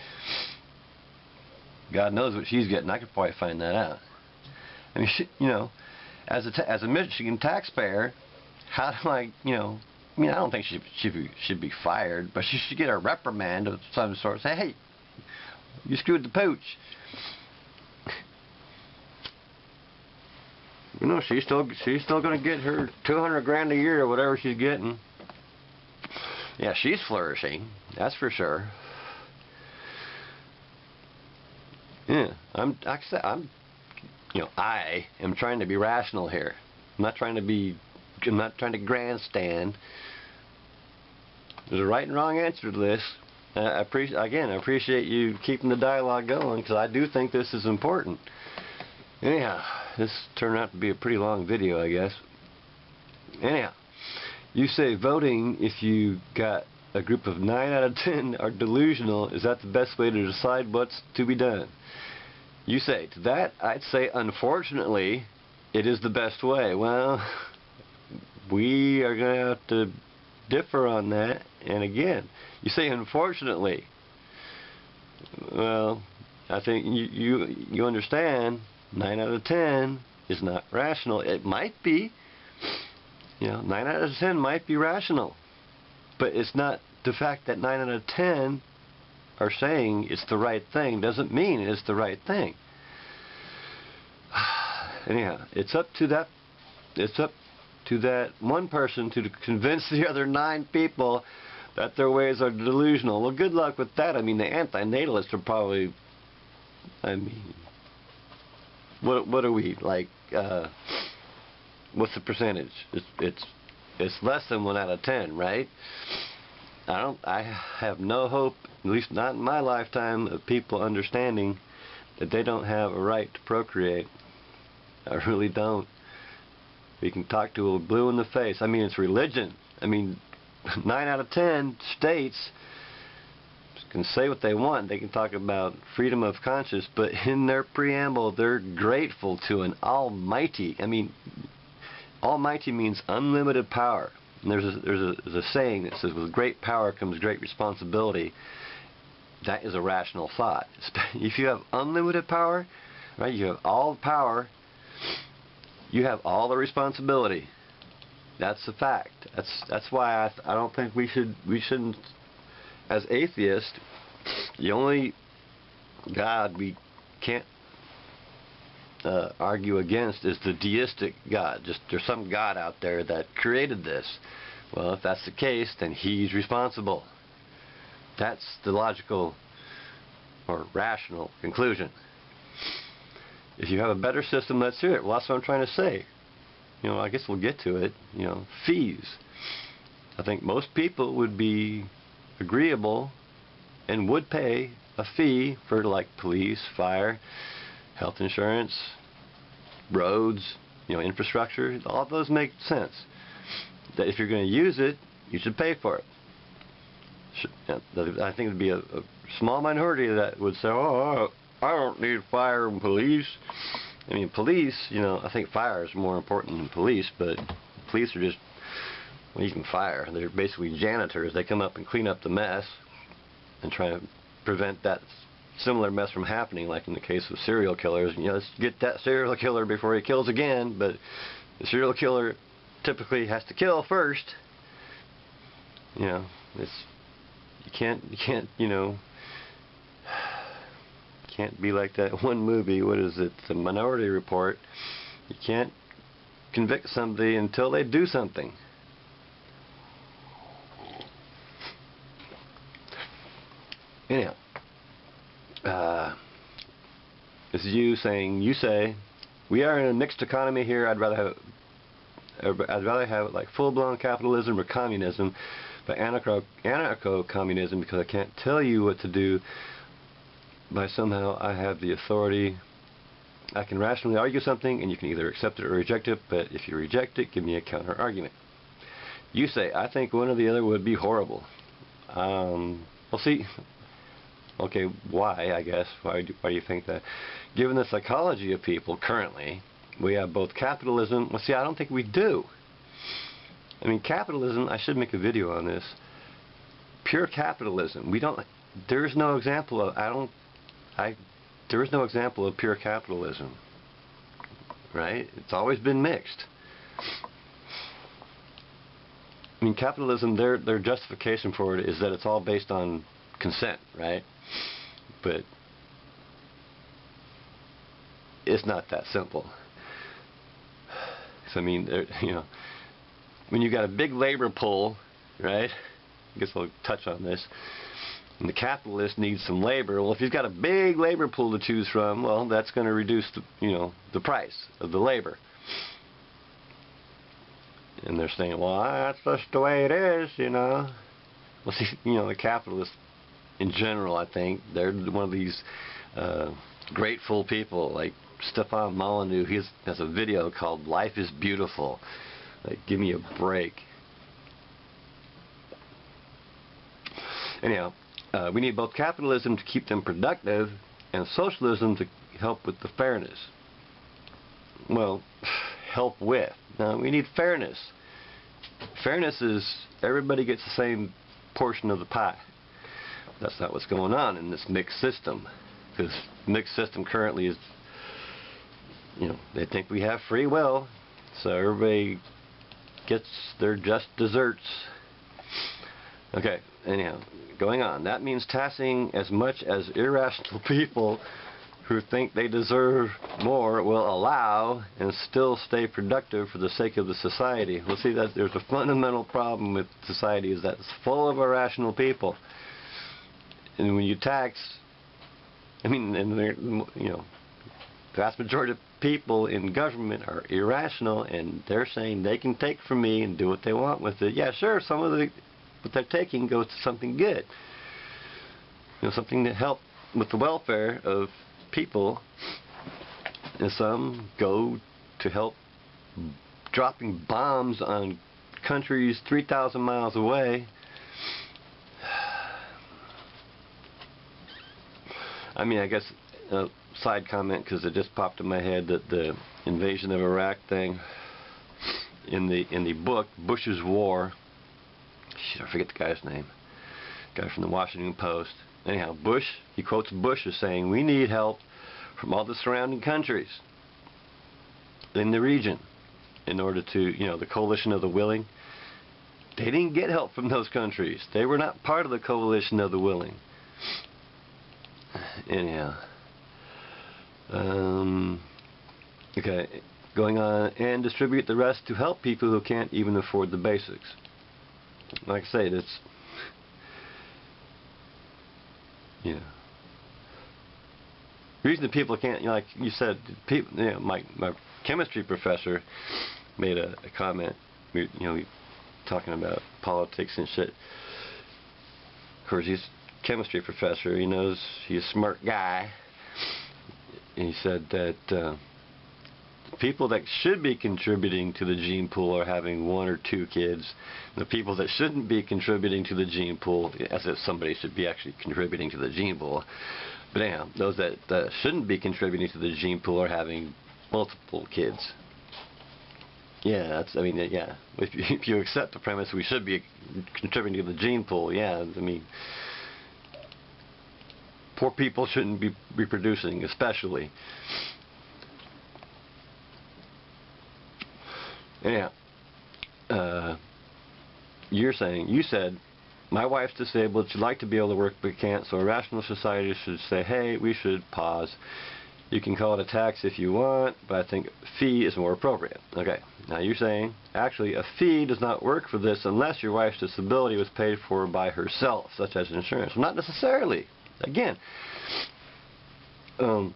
God knows what she's getting. I could probably find that out. I mean, as a Michigan taxpayer, how do I don't think she should be fired, but she should get a reprimand of some sort. Say, hey, you screwed the pooch. She's still going to get her $200,000 a year or whatever she's getting. Yeah, she's flourishing. That's for sure. Yeah, I am trying to be rational here. I'm not trying to grandstand. There's a right and wrong answer to this. I appreciate you keeping the dialogue going, because I do think this is important. Anyhow, this turned out to be a pretty long video, I guess. Anyhow, you say voting, if you got a group of 9 out of 10 are delusional, is that the best way to decide what's to be done? You say, to that, I'd say, unfortunately, it is the best way. Well, we are going to have to differ on that. And again, you say, unfortunately. Well, I think you understand 9 out of 10 is not rational. It might be. 9 out of 10 might be rational. But it's not the fact that 9 out of 10 are saying it's the right thing doesn't mean it's the right thing. Anyhow, it's up to that one person to convince the other 9 people that their ways are delusional. Well, good luck with that. I mean, the antinatalists are probably, what are we, like, what's the percentage? It's less than 1 out of 10, right? I have no hope, at least not in my lifetime, of people understanding that they don't have a right to procreate. I really don't. We can talk to a blue in the face. I mean, it's religion. I mean, 9 out of 10 states can say what they want. They can talk about freedom of conscience, but in their preamble, they're grateful to an almighty. I mean, almighty means unlimited power. And there's a saying that says, with great power comes great responsibility. That is a rational thought. If you have unlimited power, right, you have all the power, you have all the responsibility. That's the fact. That's why I don't think we shouldn't, as atheists, the only God we can't argue against is the deistic God. Just there's some God out there that created this. Well, if that's the case, then he's responsible. That's the logical or rational conclusion. If you have a better system, let's hear it. Well, that's what I'm trying to say. I guess we'll get to it. Fees. I think most people would be agreeable and would pay a fee for, like, police, fire, health insurance, roads, infrastructure. All of those make sense. That if you're going to use it, you should pay for it. I think there'd be a small minority that would say, oh, I don't need fire and police. I mean, police, I think fire is more important than police, but police are just, well, you can fire. They're basically janitors. They come up and clean up the mess and try to prevent that similar mess from happening, like in the case of serial killers. Let's get that serial killer before he kills again, but the serial killer typically has to kill first. It's, you can't can't be like that one movie, what is it, The Minority Report. You can't convict somebody until they do something. Anyhow, this is you saying, you say, we are in a mixed economy here. I'd rather have it like full-blown capitalism or communism, but anarcho-communism, because I can't tell you what to do, but somehow I have the authority. I can rationally argue something, and you can either accept it or reject it, but if you reject it, give me a counter-argument. You say, I think one or the other would be horrible. Well, see, okay, why, I guess? Why do you think that? Given the psychology of people currently, we have both capitalism. Well, see, I don't think we do. I mean, capitalism, I should make a video on this. Pure capitalism. There is no example of, there is no example of pure capitalism. Right? It's always been mixed. I mean, capitalism, their justification for it is that it's all based on consent, right? But it's not that simple. So, I mean, when you got a big labor pool, right? I guess I'll touch on this. And the capitalist needs some labor. Well, if he's got a big labor pool to choose from, well, that's going to reduce the price of the labor. And they're saying, well, that's just the way it is, Well, see, the capitalists in general, I think, they're one of these grateful people, like Stefan Molyneux. He has a video called Life is Beautiful. Like, give me a break. Anyhow, we need both capitalism to keep them productive and socialism to help with the fairness. Well, help with. No, we need fairness. Fairness is everybody gets the same portion of the pie. That's not what's going on in this mixed system. Because mixed system currently is, they think we have free will, so everybody gets their just desserts. Okay, anyhow, going on. That means taxing as much as irrational people who think they deserve more will allow and still stay productive for the sake of the society. We'll see that there's a fundamental problem with society, is that it's full of irrational people. And when you tax, the vast majority of people in government are irrational, and they're saying they can take from me and do what they want with it. Yeah, sure, some of what they're taking goes to something good. Something to help with the welfare of people, and some go to help dropping bombs on countries 3,000 miles away. I mean, I guess a side comment, because it just popped in my head, that the invasion of Iraq thing in the book Bush's War. Shit, I forget the guy's name. Guy from the Washington Post. Anyhow, Bush, he quotes Bush as saying, we need help from all the surrounding countries in the region in order to, the coalition of the willing. They didn't get help from those countries. They were not part of the coalition of the willing. Anyhow. Okay, going on, and distribute the rest to help people who can't even afford the basics. Like I say, that's, reason that people can't, like you said, people, my chemistry professor made a comment, talking about politics and shit. Of course, he's a chemistry professor, he knows, he's a smart guy, and he said that people that should be contributing to the gene pool are having 1 or 2 kids. The people that shouldn't be contributing to the gene pool, as if somebody should be actually contributing to the gene pool, but anyhow, those that shouldn't be contributing to the gene pool are having multiple kids. Yeah, that's, yeah. If you accept the premise we should be contributing to the gene pool, yeah, poor people shouldn't be reproducing, especially. Anyhow, you said, my wife's disabled, she'd like to be able to work but can't, so a rational society should say, hey, we should pause. You can call it a tax if you want, but I think a fee is more appropriate. Okay, now you're saying, actually, a fee does not work for this unless your wife's disability was paid for by herself, such as insurance. Well, not necessarily. Again, a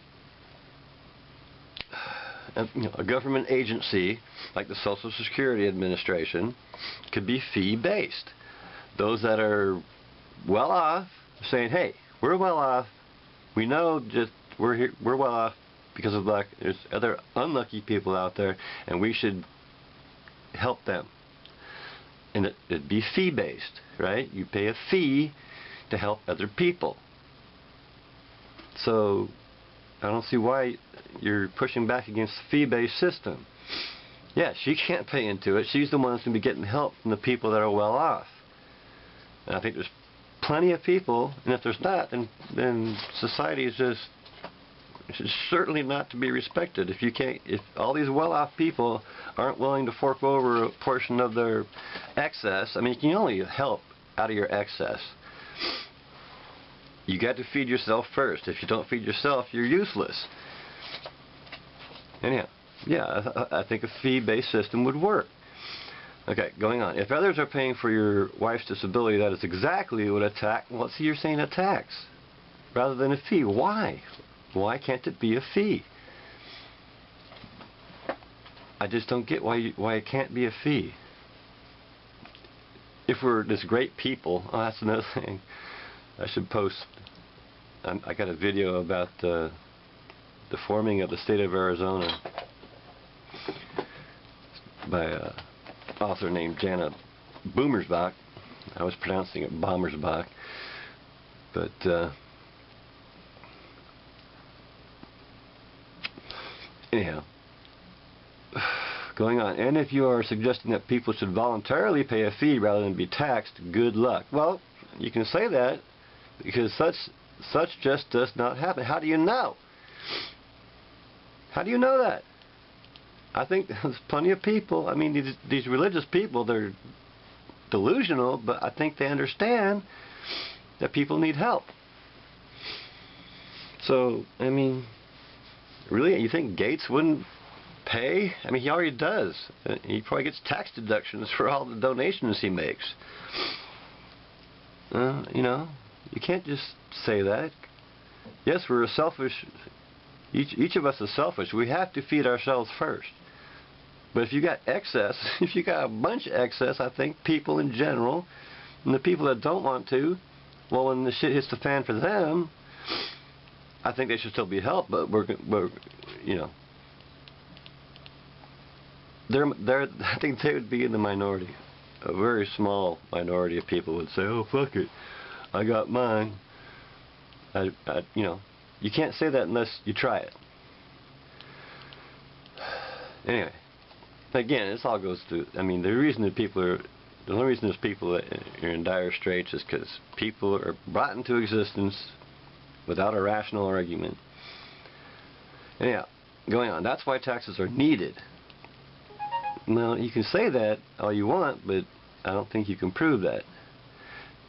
government agency like the Social Security Administration could be fee-based. Those that are well off saying, hey, we're well off. We know just we're well off because of luck. There's other unlucky people out there, and we should help them. And it'd be fee-based, right? You pay a fee to help other people. So I don't see why you're pushing back against the fee-based system. Yeah, she can't pay into it. She's the one that's going to be getting help from the people that are well off. And I think there's plenty of people, and if there's not, then society is just certainly not to be respected. If all these well-off people aren't willing to fork over a portion of their excess, I mean, you can only help out of your excess. You got to feed yourself first. If you don't feed yourself, you're useless. Anyhow, yeah, I think a fee-based system would work. Okay, going on. If others are paying for your wife's disability, that is exactly what a tax. Well, see, you're saying a tax rather than a fee. Why? Why can't it be a fee? I just don't get why it can't be a fee. If we're this great people, oh, that's another thing. I should post. I got a video about the forming of the state of Arizona by an author named Jana Boomersbach. I was pronouncing it Bommersbach, but anyhow, going on. And if you are suggesting that people should voluntarily pay a fee rather than be taxed, good luck. Well, you can say that because such just does not happen. How do you know? How do you know that? I think there's plenty of people. I mean, these religious people, they're delusional, but I think they understand that people need help. So, I mean, really, you think Gates wouldn't pay? I mean, he already does. He probably gets tax deductions for all the donations he makes. You know, you can't just say that. Yes, we're selfish. Each of us is selfish. We have to feed ourselves first. But if you got excess, if you got a bunch of excess, I think people in general, and the people that don't want to, well, when the shit hits the fan for them, I think they should still be helped. But we're you know, I think they would be in the minority. A very small minority of people would say, "Oh, fuck it, I got mine." You know, you can't say that unless you try it. Anyway, again, this all goes to. I mean, the only reason there's people that are in dire straits is because people are brought into existence without a rational argument. Anyhow, going on. That's why taxes are needed. Well, you can say that all you want, but I don't think you can prove that.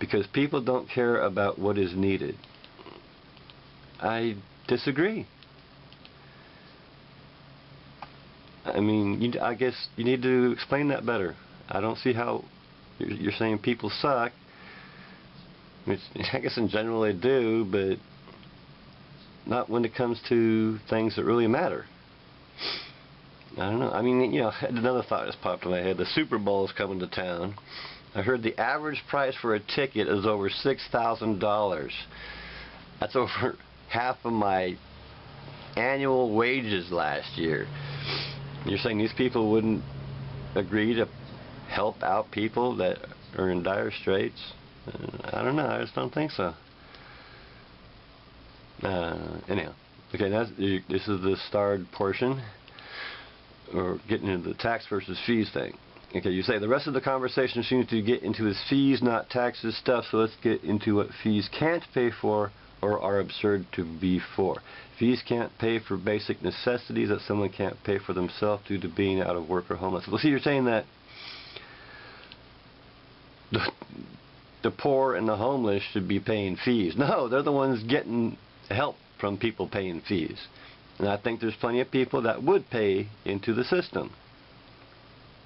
Because people don't care about what is needed. I disagree. I mean, I guess you need to explain that better. I don't see how you're saying people suck. I guess in general they do, but not when it comes to things that really matter. I don't know. I mean, you know, another thought just popped in my head. The Super Bowl is coming to town. I heard the average price for a ticket is over $6,000. That's over half of my annual wages last year. You're saying these people wouldn't agree to help out people that are in dire straits? I don't know. I just don't think so. Anyhow, okay. This is the starred portion. Or getting into the tax versus fees thing. Okay, you say the rest of the conversation seems to get into his fees, not taxes stuff, so let's get into what fees can't pay for or are absurd to be for. Fees can't pay for basic necessities that someone can't pay for themselves due to being out of work or homeless. Well, see, you're saying that the poor and the homeless should be paying fees. No, they're the ones getting help from people paying fees. And I think there's plenty of people that would pay into the system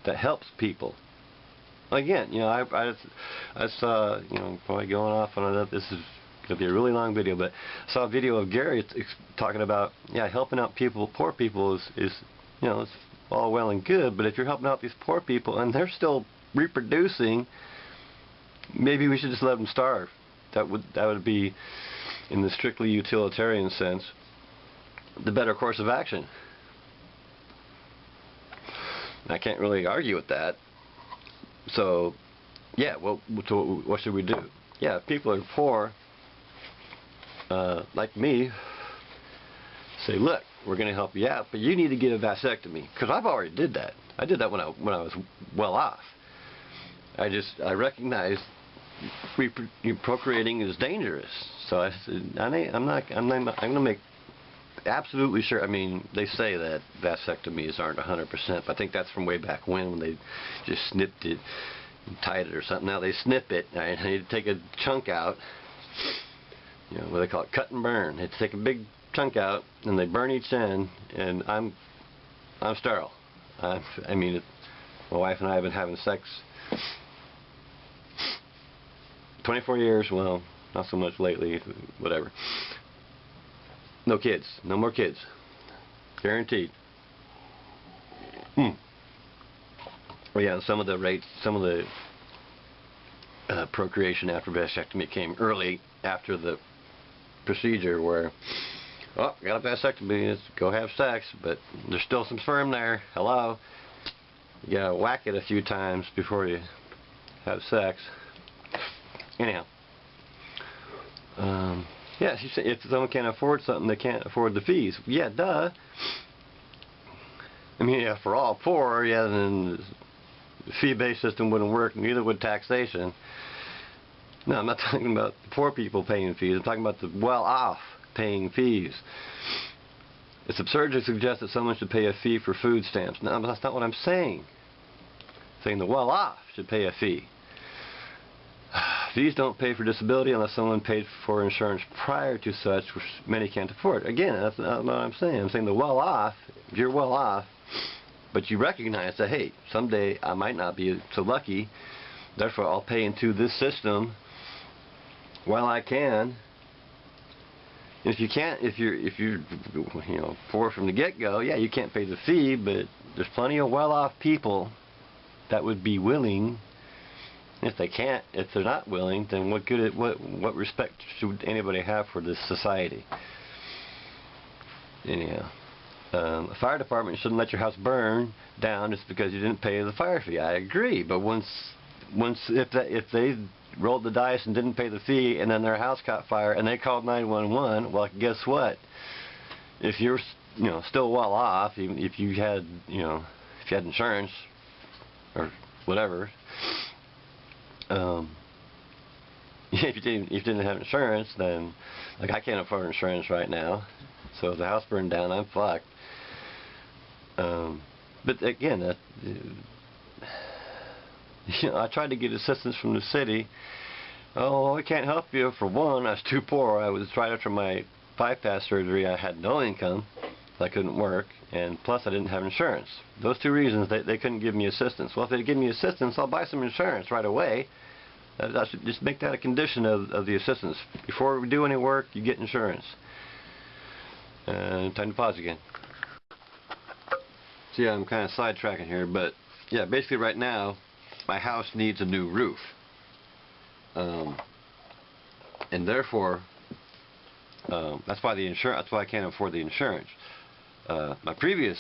that helps people. Again, you know, I saw, you know, probably going off on that. This is It'll be a really long video, but I saw a video of Gary talking about, yeah, helping out people, poor people is you know, it's all well and good, but if you're helping out these poor people and they're still reproducing, maybe we should just let them starve. That would be, in the strictly utilitarian sense, the better course of action. I can't really argue with that. So, yeah, well, so what should we do? Yeah, if people are poor, like me, say, look, we're going to help you out, but you need to get a vasectomy, because I've already did that. I did that when I was well off. I recognized procreating is dangerous, so I said, I'm going to make absolutely sure. I mean, they say that vasectomies aren't 100%, but I think that's from way back when they just snipped it and tied it or something. Now they snip it. I need to take a chunk out. You know what they call it, cut and burn. They have to take a big chunk out, and they burn each end, and I'm sterile. I mean, my wife and I have been having sex 24 years. Well, not so much lately. Whatever. No kids. No more kids. Guaranteed. Well, yeah, some of the procreation after vasectomy came early after the procedure, where, oh, got a vasectomy, let's go have sex, but there's still some sperm there. Hello. You gotta whack it a few times before you have sex. Anyhow. Yeah, she said if someone can't afford something, they can't afford the fees. Yeah, duh. I mean, yeah, for all poor, yeah, then the fee-based system wouldn't work, neither would taxation. No, I'm not talking about the poor people paying fees. I'm talking about the well-off paying fees. It's absurd to suggest that someone should pay a fee for food stamps. No, that's not what I'm saying. I'm saying the well-off should pay a fee. Fees don't pay for disability unless someone paid for insurance prior to such, which many can't afford. Again, that's not what I'm saying. I'm saying the well-off, if you're well-off, but you recognize that, hey, someday I might not be so lucky, therefore I'll pay into this system while I can. If you can't, if you're you know, poor from the get-go, yeah, you can't pay the fee, but there's plenty of well-off people that would be willing. If they can't, if they're not willing, then what good? What respect should anybody have for this society? Anyhow, a fire department shouldn't let your house burn down just because you didn't pay the fire fee. I agree, but if they rolled the dice and didn't pay the fee, and then their house caught fire, and they called 911, well, guess what? If you're still well off, even if you had if you had insurance or whatever. If you didn't have insurance, then, like, I can't afford insurance right now, so if the house burned down, I'm fucked. But again, I tried to get assistance from the city. Oh, I can't help you. For one, I was too poor. I was right after my bypass surgery. I had no income. I couldn't work, and plus I didn't have insurance. Those two reasons, they couldn't give me assistance. Well, if they'd give me assistance, I'll buy some insurance right away. I should just make that a condition of the assistance. Before we do any work, you get insurance. Time to pause again. So yeah, I'm kind of sidetracking here, but yeah, basically right now, my house needs a new roof. And therefore, that's why I can't afford the insurance. My previous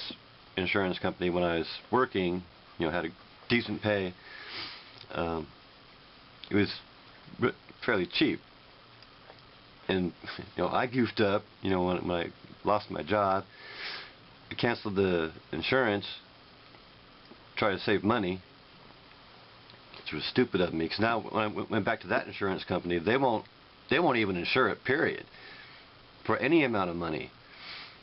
insurance company, when I was working, had a decent pay. It was fairly cheap, and I goofed up. When I lost my job, I canceled the insurance, tried to save money, which was stupid of me. Because now, when I went back to that insurance company, they won't even insure it. Period. For any amount of money.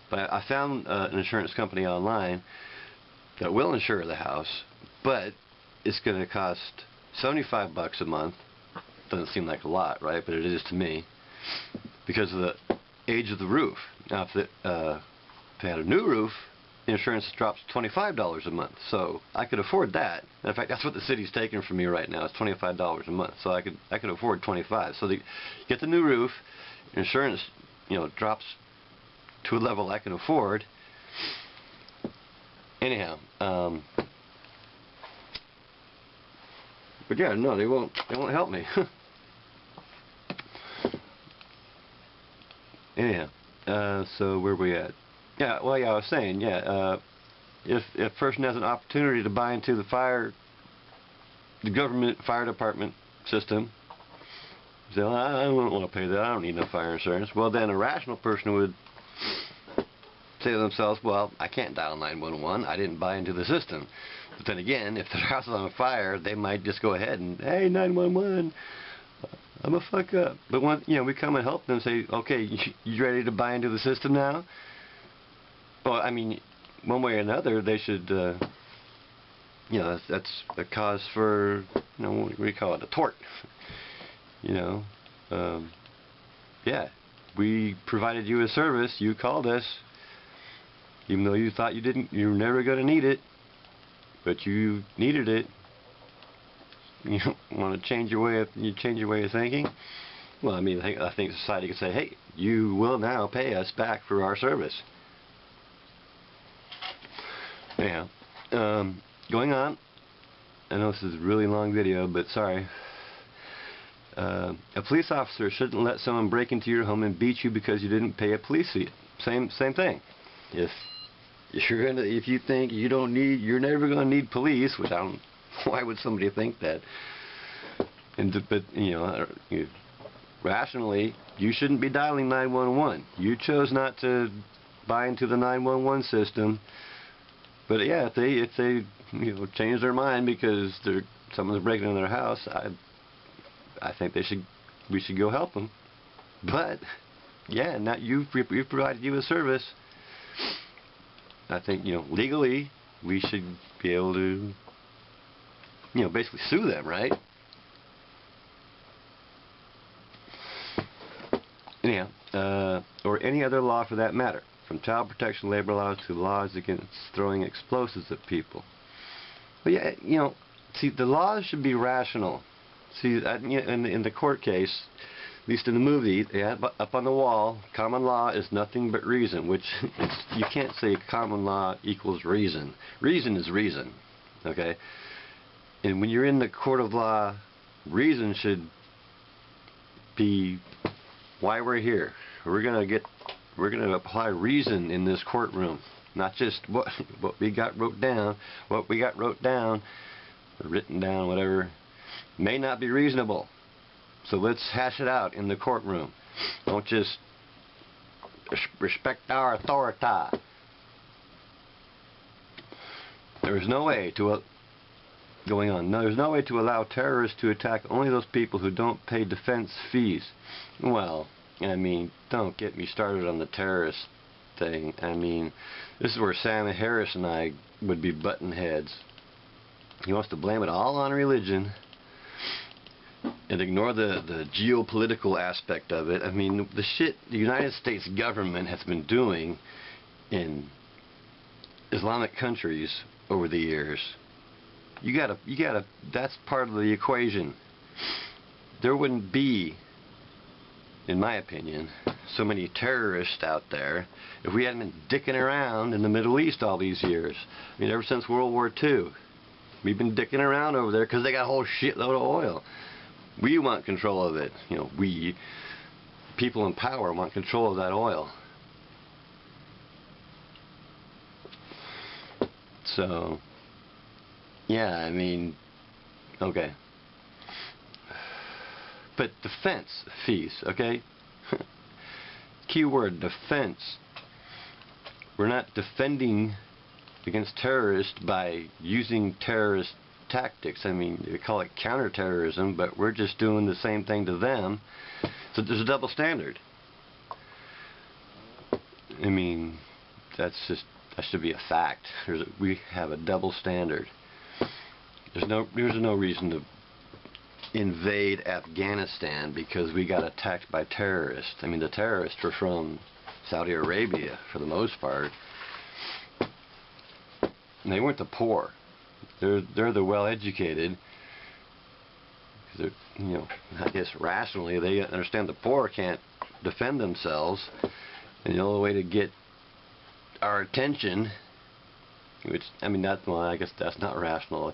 But I found an insurance company online that will insure the house, but it's going to cost $75 a month. Doesn't seem like a lot, right? But it is to me, because of the age of the roof. Now, if they had a new roof, insurance drops $25 a month. So I could afford that. In fact, that's what the city's taking from me right now. It's $25 a month. So I could afford 25. So get the new roof, insurance, drops to a level I can afford. Anyhow, but yeah, no, they won't help me. Anyhow, so where we at? Yeah, well, yeah, I was saying, yeah, if a person has an opportunity to buy into the government fire department system, say, well, I don't want to pay that, I don't need no fire insurance. Well, then a rational person would say to themselves, well, I can't dial 911, I didn't buy into the system. But then again, if their house is on fire, they might just go ahead and, hey, 911, I'm a fuck up. But when we come and help them, say, okay, you ready to buy into the system now? Well, I mean, one way or another, they should, that's a cause for, what do you call it, a tort. Yeah, we provided you a service, you called us, even though you thought you were never going to need it, but you needed it. You want to change your way of thinking? Well, I mean, I think society could say, hey, you will now pay us back for our service. Anyhow, going on. I know this is a really long video, but sorry. A police officer shouldn't let someone break into your home and beat you because you didn't pay a police fee. Same thing. If you think you're never gonna need police, which I don't. Why would somebody think that? But rationally, you shouldn't be dialing 911. You chose not to buy into the 911 system. But yeah, if they change their mind because someone's breaking into their house, I think we should go help them. But yeah, not we've provided you a service. I think legally we should be able to basically sue them, right? Anyhow, or any other law for that matter. From child protection labor laws to laws against throwing explosives at people. But yeah, see, the laws should be rational. See, in the court case, at least in the movie, they had up on the wall, common law is nothing but reason, which you can't say common law equals reason. Reason is reason, okay? And when you're in the court of law, reason should be why we're here. We're gonna apply reason in this courtroom, not just what we got wrote down. What we got wrote down, or written down, whatever, may not be reasonable. So let's hash it out in the courtroom. Don't just respect our authority. There's no way to there's no way to allow terrorists to attack only those people who don't pay defense fees. Well, I mean, don't get me started on the terrorist thing. I mean, this is where Sam Harris and I would be button heads. He wants to blame it all on religion and ignore the geopolitical aspect of it. I mean, the shit the United States government has been doing in Islamic countries over the years. You gotta, that's part of the equation. There wouldn't be, in my opinion, so many terrorists out there if we hadn't been dicking around in the Middle East all these years. I mean, ever since World War II, we've been dicking around over there because they got a whole shitload of oil. We want control of it. We, people in power, want control of that oil. So, yeah, I mean, okay. But defense fees, okay? Keyword, defense. We're not defending against terrorists by using terrorist tactics. I mean, they call it counterterrorism, but we're just doing the same thing to them. So there's a double standard. I mean, that should be a fact. We have a double standard. There's no reason to invade Afghanistan because we got attacked by terrorists. I mean, the terrorists were from Saudi Arabia for the most part. And they weren't the poor. They're the well-educated. Because I guess rationally they understand the poor can't defend themselves, and the only way to get our attention, which I mean, I guess that's not rational.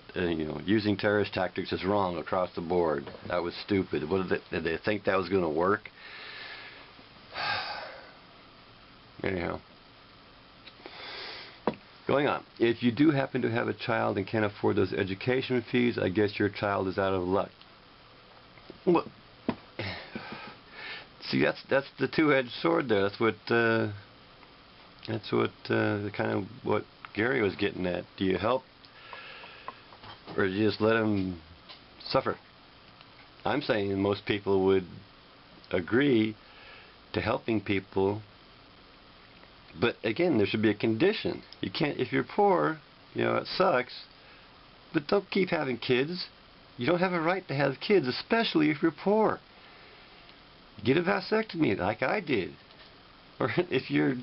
Using terrorist tactics is wrong across the board. That was stupid. What did they think that was going to work? Anyhow. Going on. If you do happen to have a child and can't afford those education fees, I guess your child is out of luck. Well, see, that's the two-edged sword there. That's what kind of what Gary was getting at. Do you help, or do you just let him suffer? I'm saying most people would agree to helping people. But again, there should be a condition. You can't, if you're poor, it sucks, but don't keep having kids. You don't have a right to have kids, especially if you're poor. Get a vasectomy like I did. Or if you're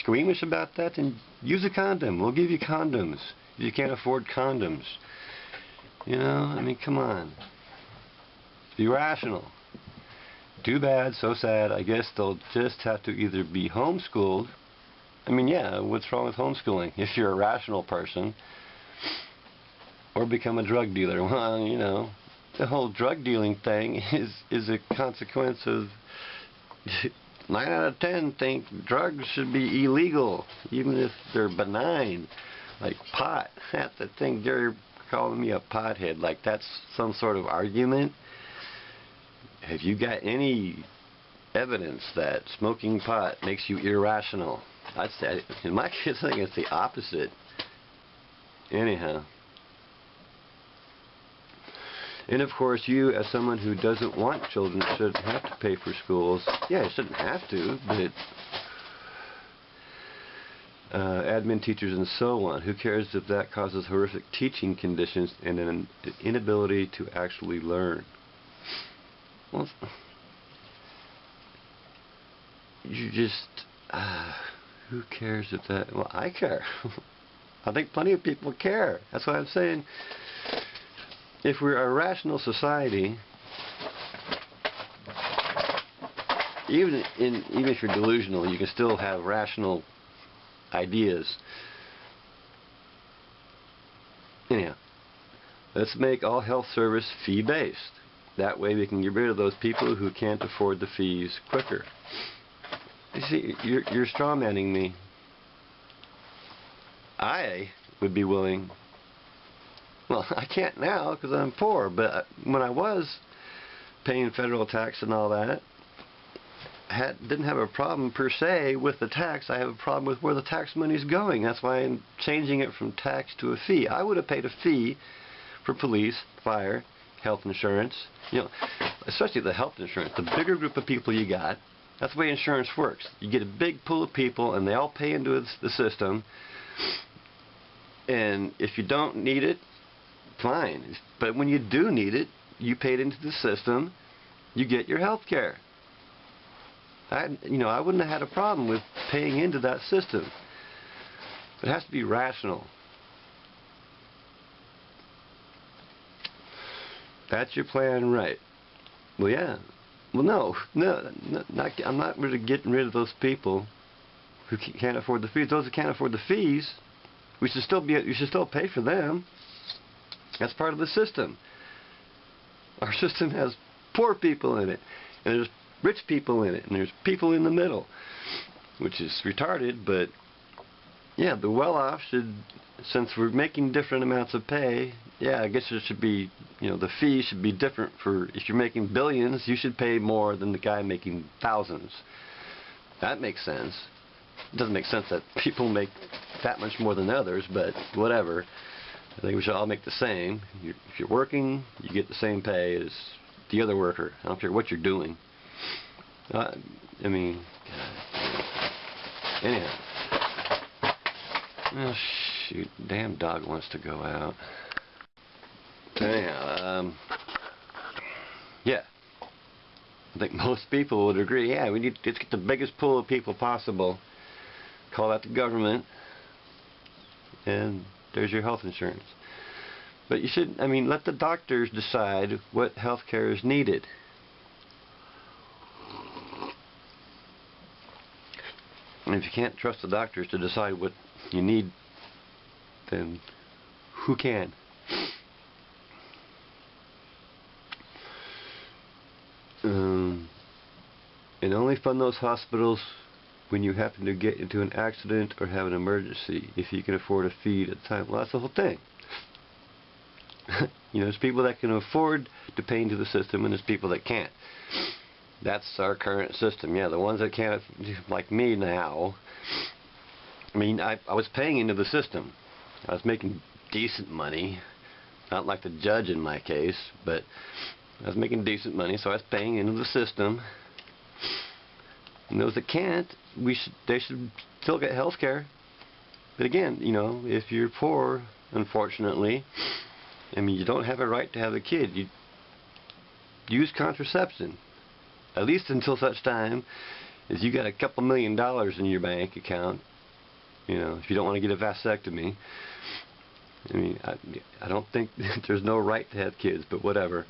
squeamish about that, then use a condom. We'll give you condoms if you can't afford condoms. I mean, come on. Be rational. Too bad, so sad. I guess they'll just have to either be homeschooled. I mean, yeah, what's wrong with homeschooling if you're a rational person? Or become a drug dealer. Well, the whole drug dealing thing is a consequence of 9 out of 10 think drugs should be illegal, even if they're benign, like pot. That's the thing. Gary calling me a pothead, like that's some sort of argument. Have you got any evidence that smoking pot makes you irrational? I'd say, in my case, I think it's the opposite. Anyhow. And of course, you, as someone who doesn't want children, shouldn't have to pay for schools. Yeah, you shouldn't have to, but admin teachers and so on. Who cares if that causes horrific teaching conditions and an inability to actually learn? Well, you just... who cares if that... Well, I care. I think plenty of people care. That's why I'm saying, if we're a rational society, even if you're delusional, you can still have rational ideas. Anyhow, let's make all health service fee-based. That way we can get rid of those people who can't afford the fees quicker. You see, you're strawmanning me. I would be willing. Well, I can't now because I'm poor, but when I was paying federal tax and all that, didn't have a problem per se with the tax. I have a problem with where the tax money's going. That's why I'm changing it from tax to a fee. I would have paid a fee for police, fire, health insurance. Especially the health insurance. The bigger group of people you got, that's the way insurance works. You get a big pool of people, and they all pay into the system. And if you don't need it, fine. But when you do need it, you paid into the system, you get your health care. I wouldn't have had a problem with paying into that system. It has to be rational. That's your plan, right? Well, yeah. Well, no, I'm not really getting rid of those people who can't afford the fees. Those who can't afford the fees, you should still pay for them. That's part of the system. Our system has poor people in it, and there's rich people in it, and there's people in the middle, which is retarded. But yeah, the well-off should, since we're making different amounts of pay, yeah, I guess it should be, the fee should be different. For if you're making billions, you should pay more than the guy making thousands. That makes sense. It doesn't make sense that people make that much more than others, but whatever. I think we should all make the same. If you're working, you get the same pay as the other worker. I don't care what you're doing. I mean, anyhow. Oh, shoot. Damn dog wants to go out. Anyhow, yeah. I think most people would agree, yeah, we need to get the biggest pool of people possible. Call that the government. And there's your health insurance. But you should, I mean, let the doctors decide what health care is needed. And if you can't trust the doctors to decide what you need, then who can? And only fund those hospitals when you happen to get into an accident or have an emergency, if you can afford a fee at the time. Well, that's the whole thing. You know, there's people that can afford to pay into the system, and there's people that can't. That's our current system. Yeah, the ones that can't, like me now, I mean, I was paying into the system. I was making decent money. Not like the judge in my case, but I was making decent money, so I was paying into the system. And those that can't, they should still get health care. But again, you know, if you're poor, unfortunately, I mean, you don't have a right to have a kid. You use contraception, at least until such time as you got a couple $1 million in your bank account. You know, if you don't want to get a vasectomy. I mean, I don't think there's no right to have kids, but whatever.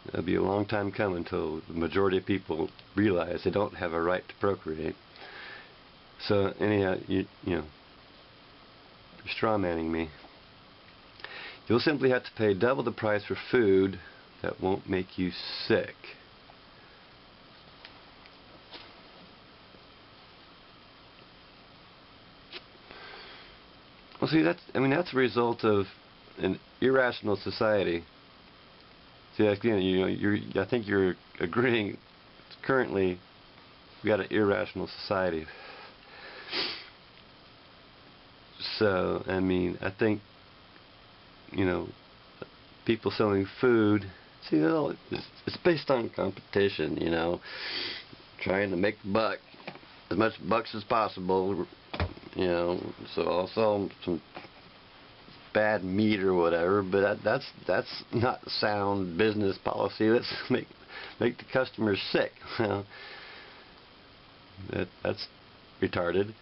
It'll be a long time coming until the majority of people realize they don't have a right to procreate. So anyhow, you know, you're strawmanning me. You'll simply have to pay double the price for food that won't make you sick. Well, see, that's a result of an irrational society. See, again, you know, I think you're agreeing. Currently, we got an irrational society. So, I mean, I think, you know, people selling food. See, it's based on competition. You know, trying to make buck, as much bucks as possible. You know, so I'll sell them some bad meat or whatever, but that's not sound business policy. Let's make the customers sick. That's retarded.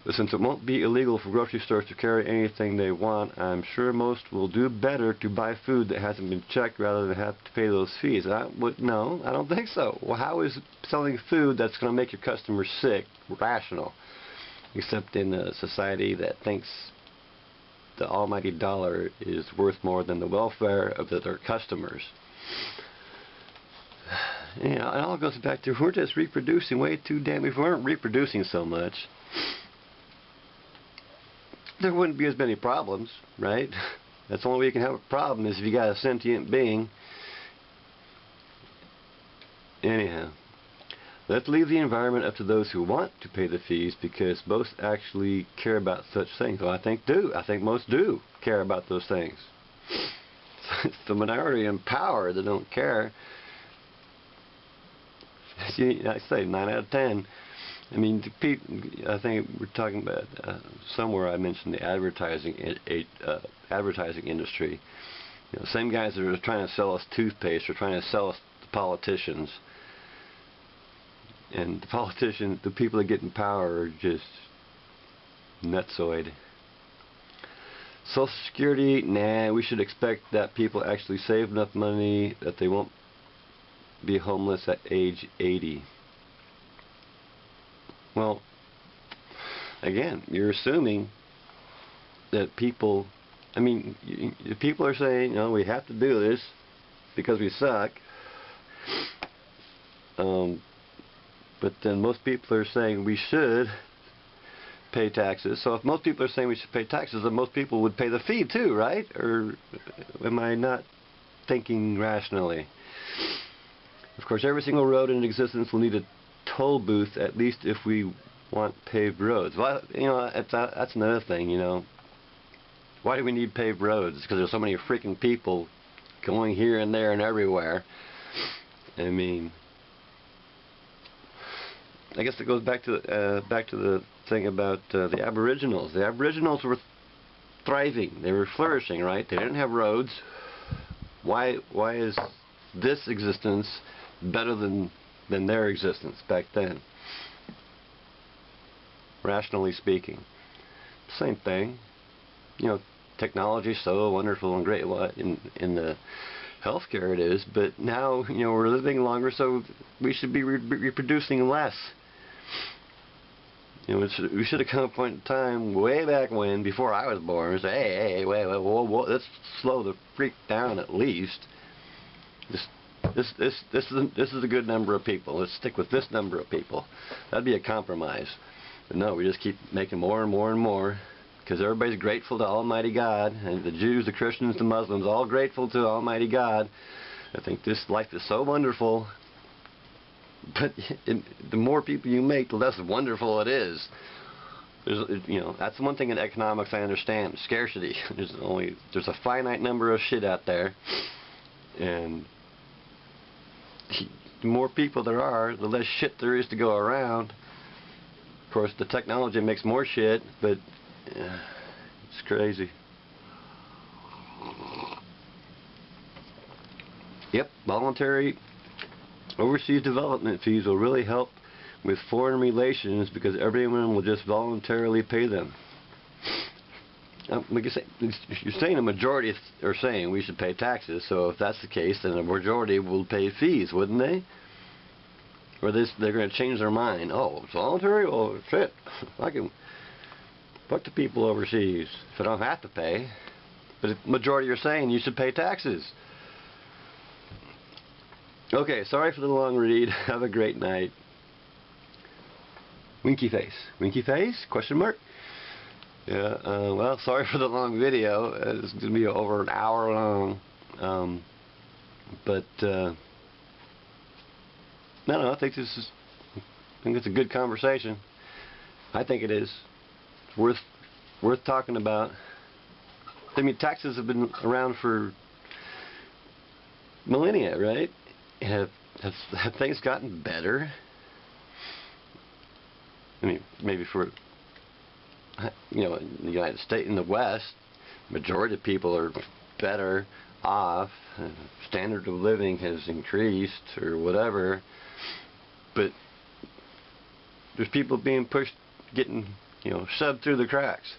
But since it won't be illegal for grocery stores to carry anything they want, I'm sure most will do better to buy food that hasn't been checked rather than have to pay those fees. No, I don't think so. Well, how is selling food that's going to make your customers sick rational? Except in a society that thinks the almighty dollar is worth more than the welfare of their customers. You know, it all goes back to we're just reproducing way too damn. If we weren't reproducing so much, there wouldn't be as many problems, right? That's the only way you can have a problem is if you got a sentient being. Anyhow, let's leave the environment up to those who want to pay the fees, because most actually care about such things. Well, I think most do care about those things. It's the minority in power that don't care. See, I say 9 out of 10. I mean, I think we're talking about somewhere I mentioned the advertising industry. You know, same guys that are trying to sell us toothpaste are trying to sell us the politicians. And the people that get in power are just nutsoid. Social Security, nah, we should expect that people actually save enough money that they won't be homeless at age 80. Well, again, you're assuming that people, I mean, people are saying, no, we have to do this because we suck. But then most people are saying we should pay taxes. So if most people are saying we should pay taxes, then most people would pay the fee too, right? Or am I not thinking rationally? Of course, every single road in existence will need a toll booth, at least if we want paved roads. Well, you know, that's another thing, you know. Why do we need paved roads? Because there's so many freaking people going here and there and everywhere. I mean, I guess it goes back to the thing about the Aboriginals. The Aboriginals were thriving. They were flourishing, right? They didn't have roads. Why is this existence better than their existence back then? rationally speaking. Same thing. You know, technology is so wonderful and great. Well, in the healthcare it is, but now, you know, we're living longer, so we should be reproducing less. You know, we should have come to a point in time way back when, before I was born, and say, hey, wait, whoa, let's slow the freak down at least. This is a good number of people. Let's stick with this number of people. That'd be a compromise. But no, we just keep making more and more and more, because everybody's grateful to Almighty God, and the Jews, the Christians, the Muslims, all grateful to Almighty God. I think this life is so wonderful. But the more people you make, the less wonderful it is. You know, that's one thing in economics I understand: scarcity. There's a finite number of shit out there, and the more people there are, the less shit there is to go around. Of course, the technology makes more shit, but it's crazy. Yep, voluntary overseas development fees will really help with foreign relations, because everyone will just voluntarily pay them. Like you're saying a majority are saying we should pay taxes, so if that's the case, then a majority will pay fees, wouldn't they? Or they're going to change their mind. Oh, it's voluntary? Oh, shit. I can fuck the people overseas if I don't have to pay. But the majority are saying you should pay taxes. Okay, sorry for the long read. Have a great night. Winky face. Winky face? Question mark? Yeah, well, sorry for the long video. It's going to be over an hour long. But, I don't know, I think it's a good conversation. I think it is. It's worth talking about. I mean, taxes have been around for millennia, right? Have things gotten better? I mean, maybe for, you know, in the United States, in the West, majority of people are better off. Standard of living has increased or whatever, but there's people being pushed, getting, you know, shoved through the cracks.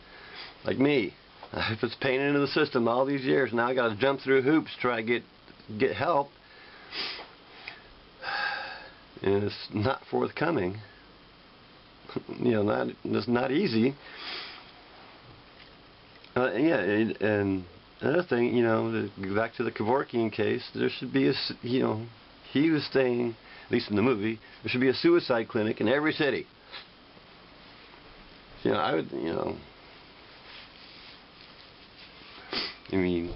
Like me. I've been paying into the system all these years. Now I got to jump through hoops to try to get help. And it's not forthcoming. You know, it's not easy. Yeah, and another thing, you know, to go back to the Kevorkian case, there should be you know, he was saying, at least in the movie, there should be a suicide clinic in every city. You know, I would, you know, I mean,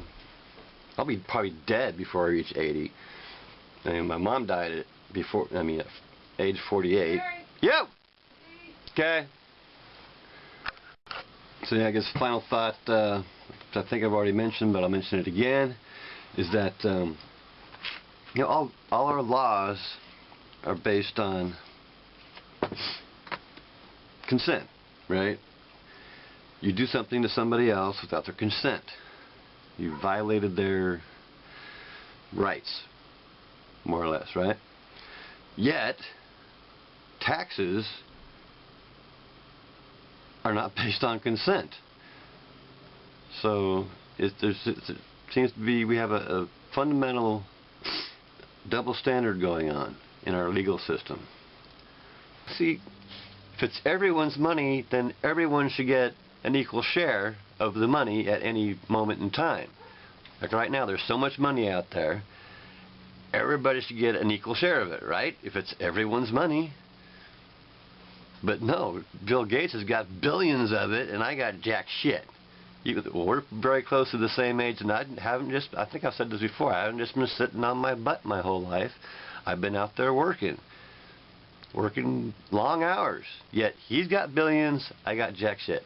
I'll be probably dead before I reach 80. And my mom died at age 48. Yep. Okay. So yeah, I guess final thought, which I think I've already mentioned, but I'll mention it again, is that you know, all our laws are based on consent, right? You do something to somebody else without their consent. You violated their rights, more or less, right? Yet, taxes are not based on consent. So it seems to be we have a fundamental double standard going on in our legal system. See, if it's everyone's money, then everyone should get an equal share of the money at any moment in time. Like right now, there's so much money out there, everybody should get an equal share of it, right? If it's everyone's money. But no, Bill Gates has got billions of it, and I got jack shit. We're very close to the same age, and I think I've said this before, I haven't just been sitting on my butt my whole life. I've been out there working long hours. Yet he's got billions, I got jack shit.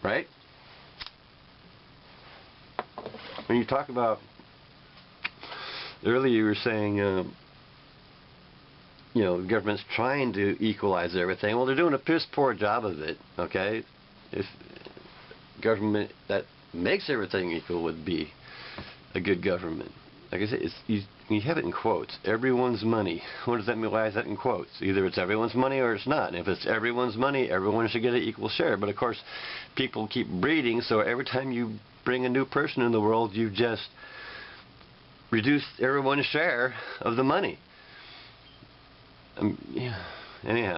Right? When you talk about, earlier you were saying, you know, the government's trying to equalize everything. Well, they're doing a piss poor job of it, okay? If government that makes everything equal would be a good government. like I said, you have it in quotes. Everyone's money. What does that mean? Why is that in quotes? Either it's everyone's money or it's not. And if it's everyone's money, everyone should get an equal share. But of course, people keep breeding, so every time you bring a new person in the world, you just reduce everyone's share of the money. Yeah. Anyhow.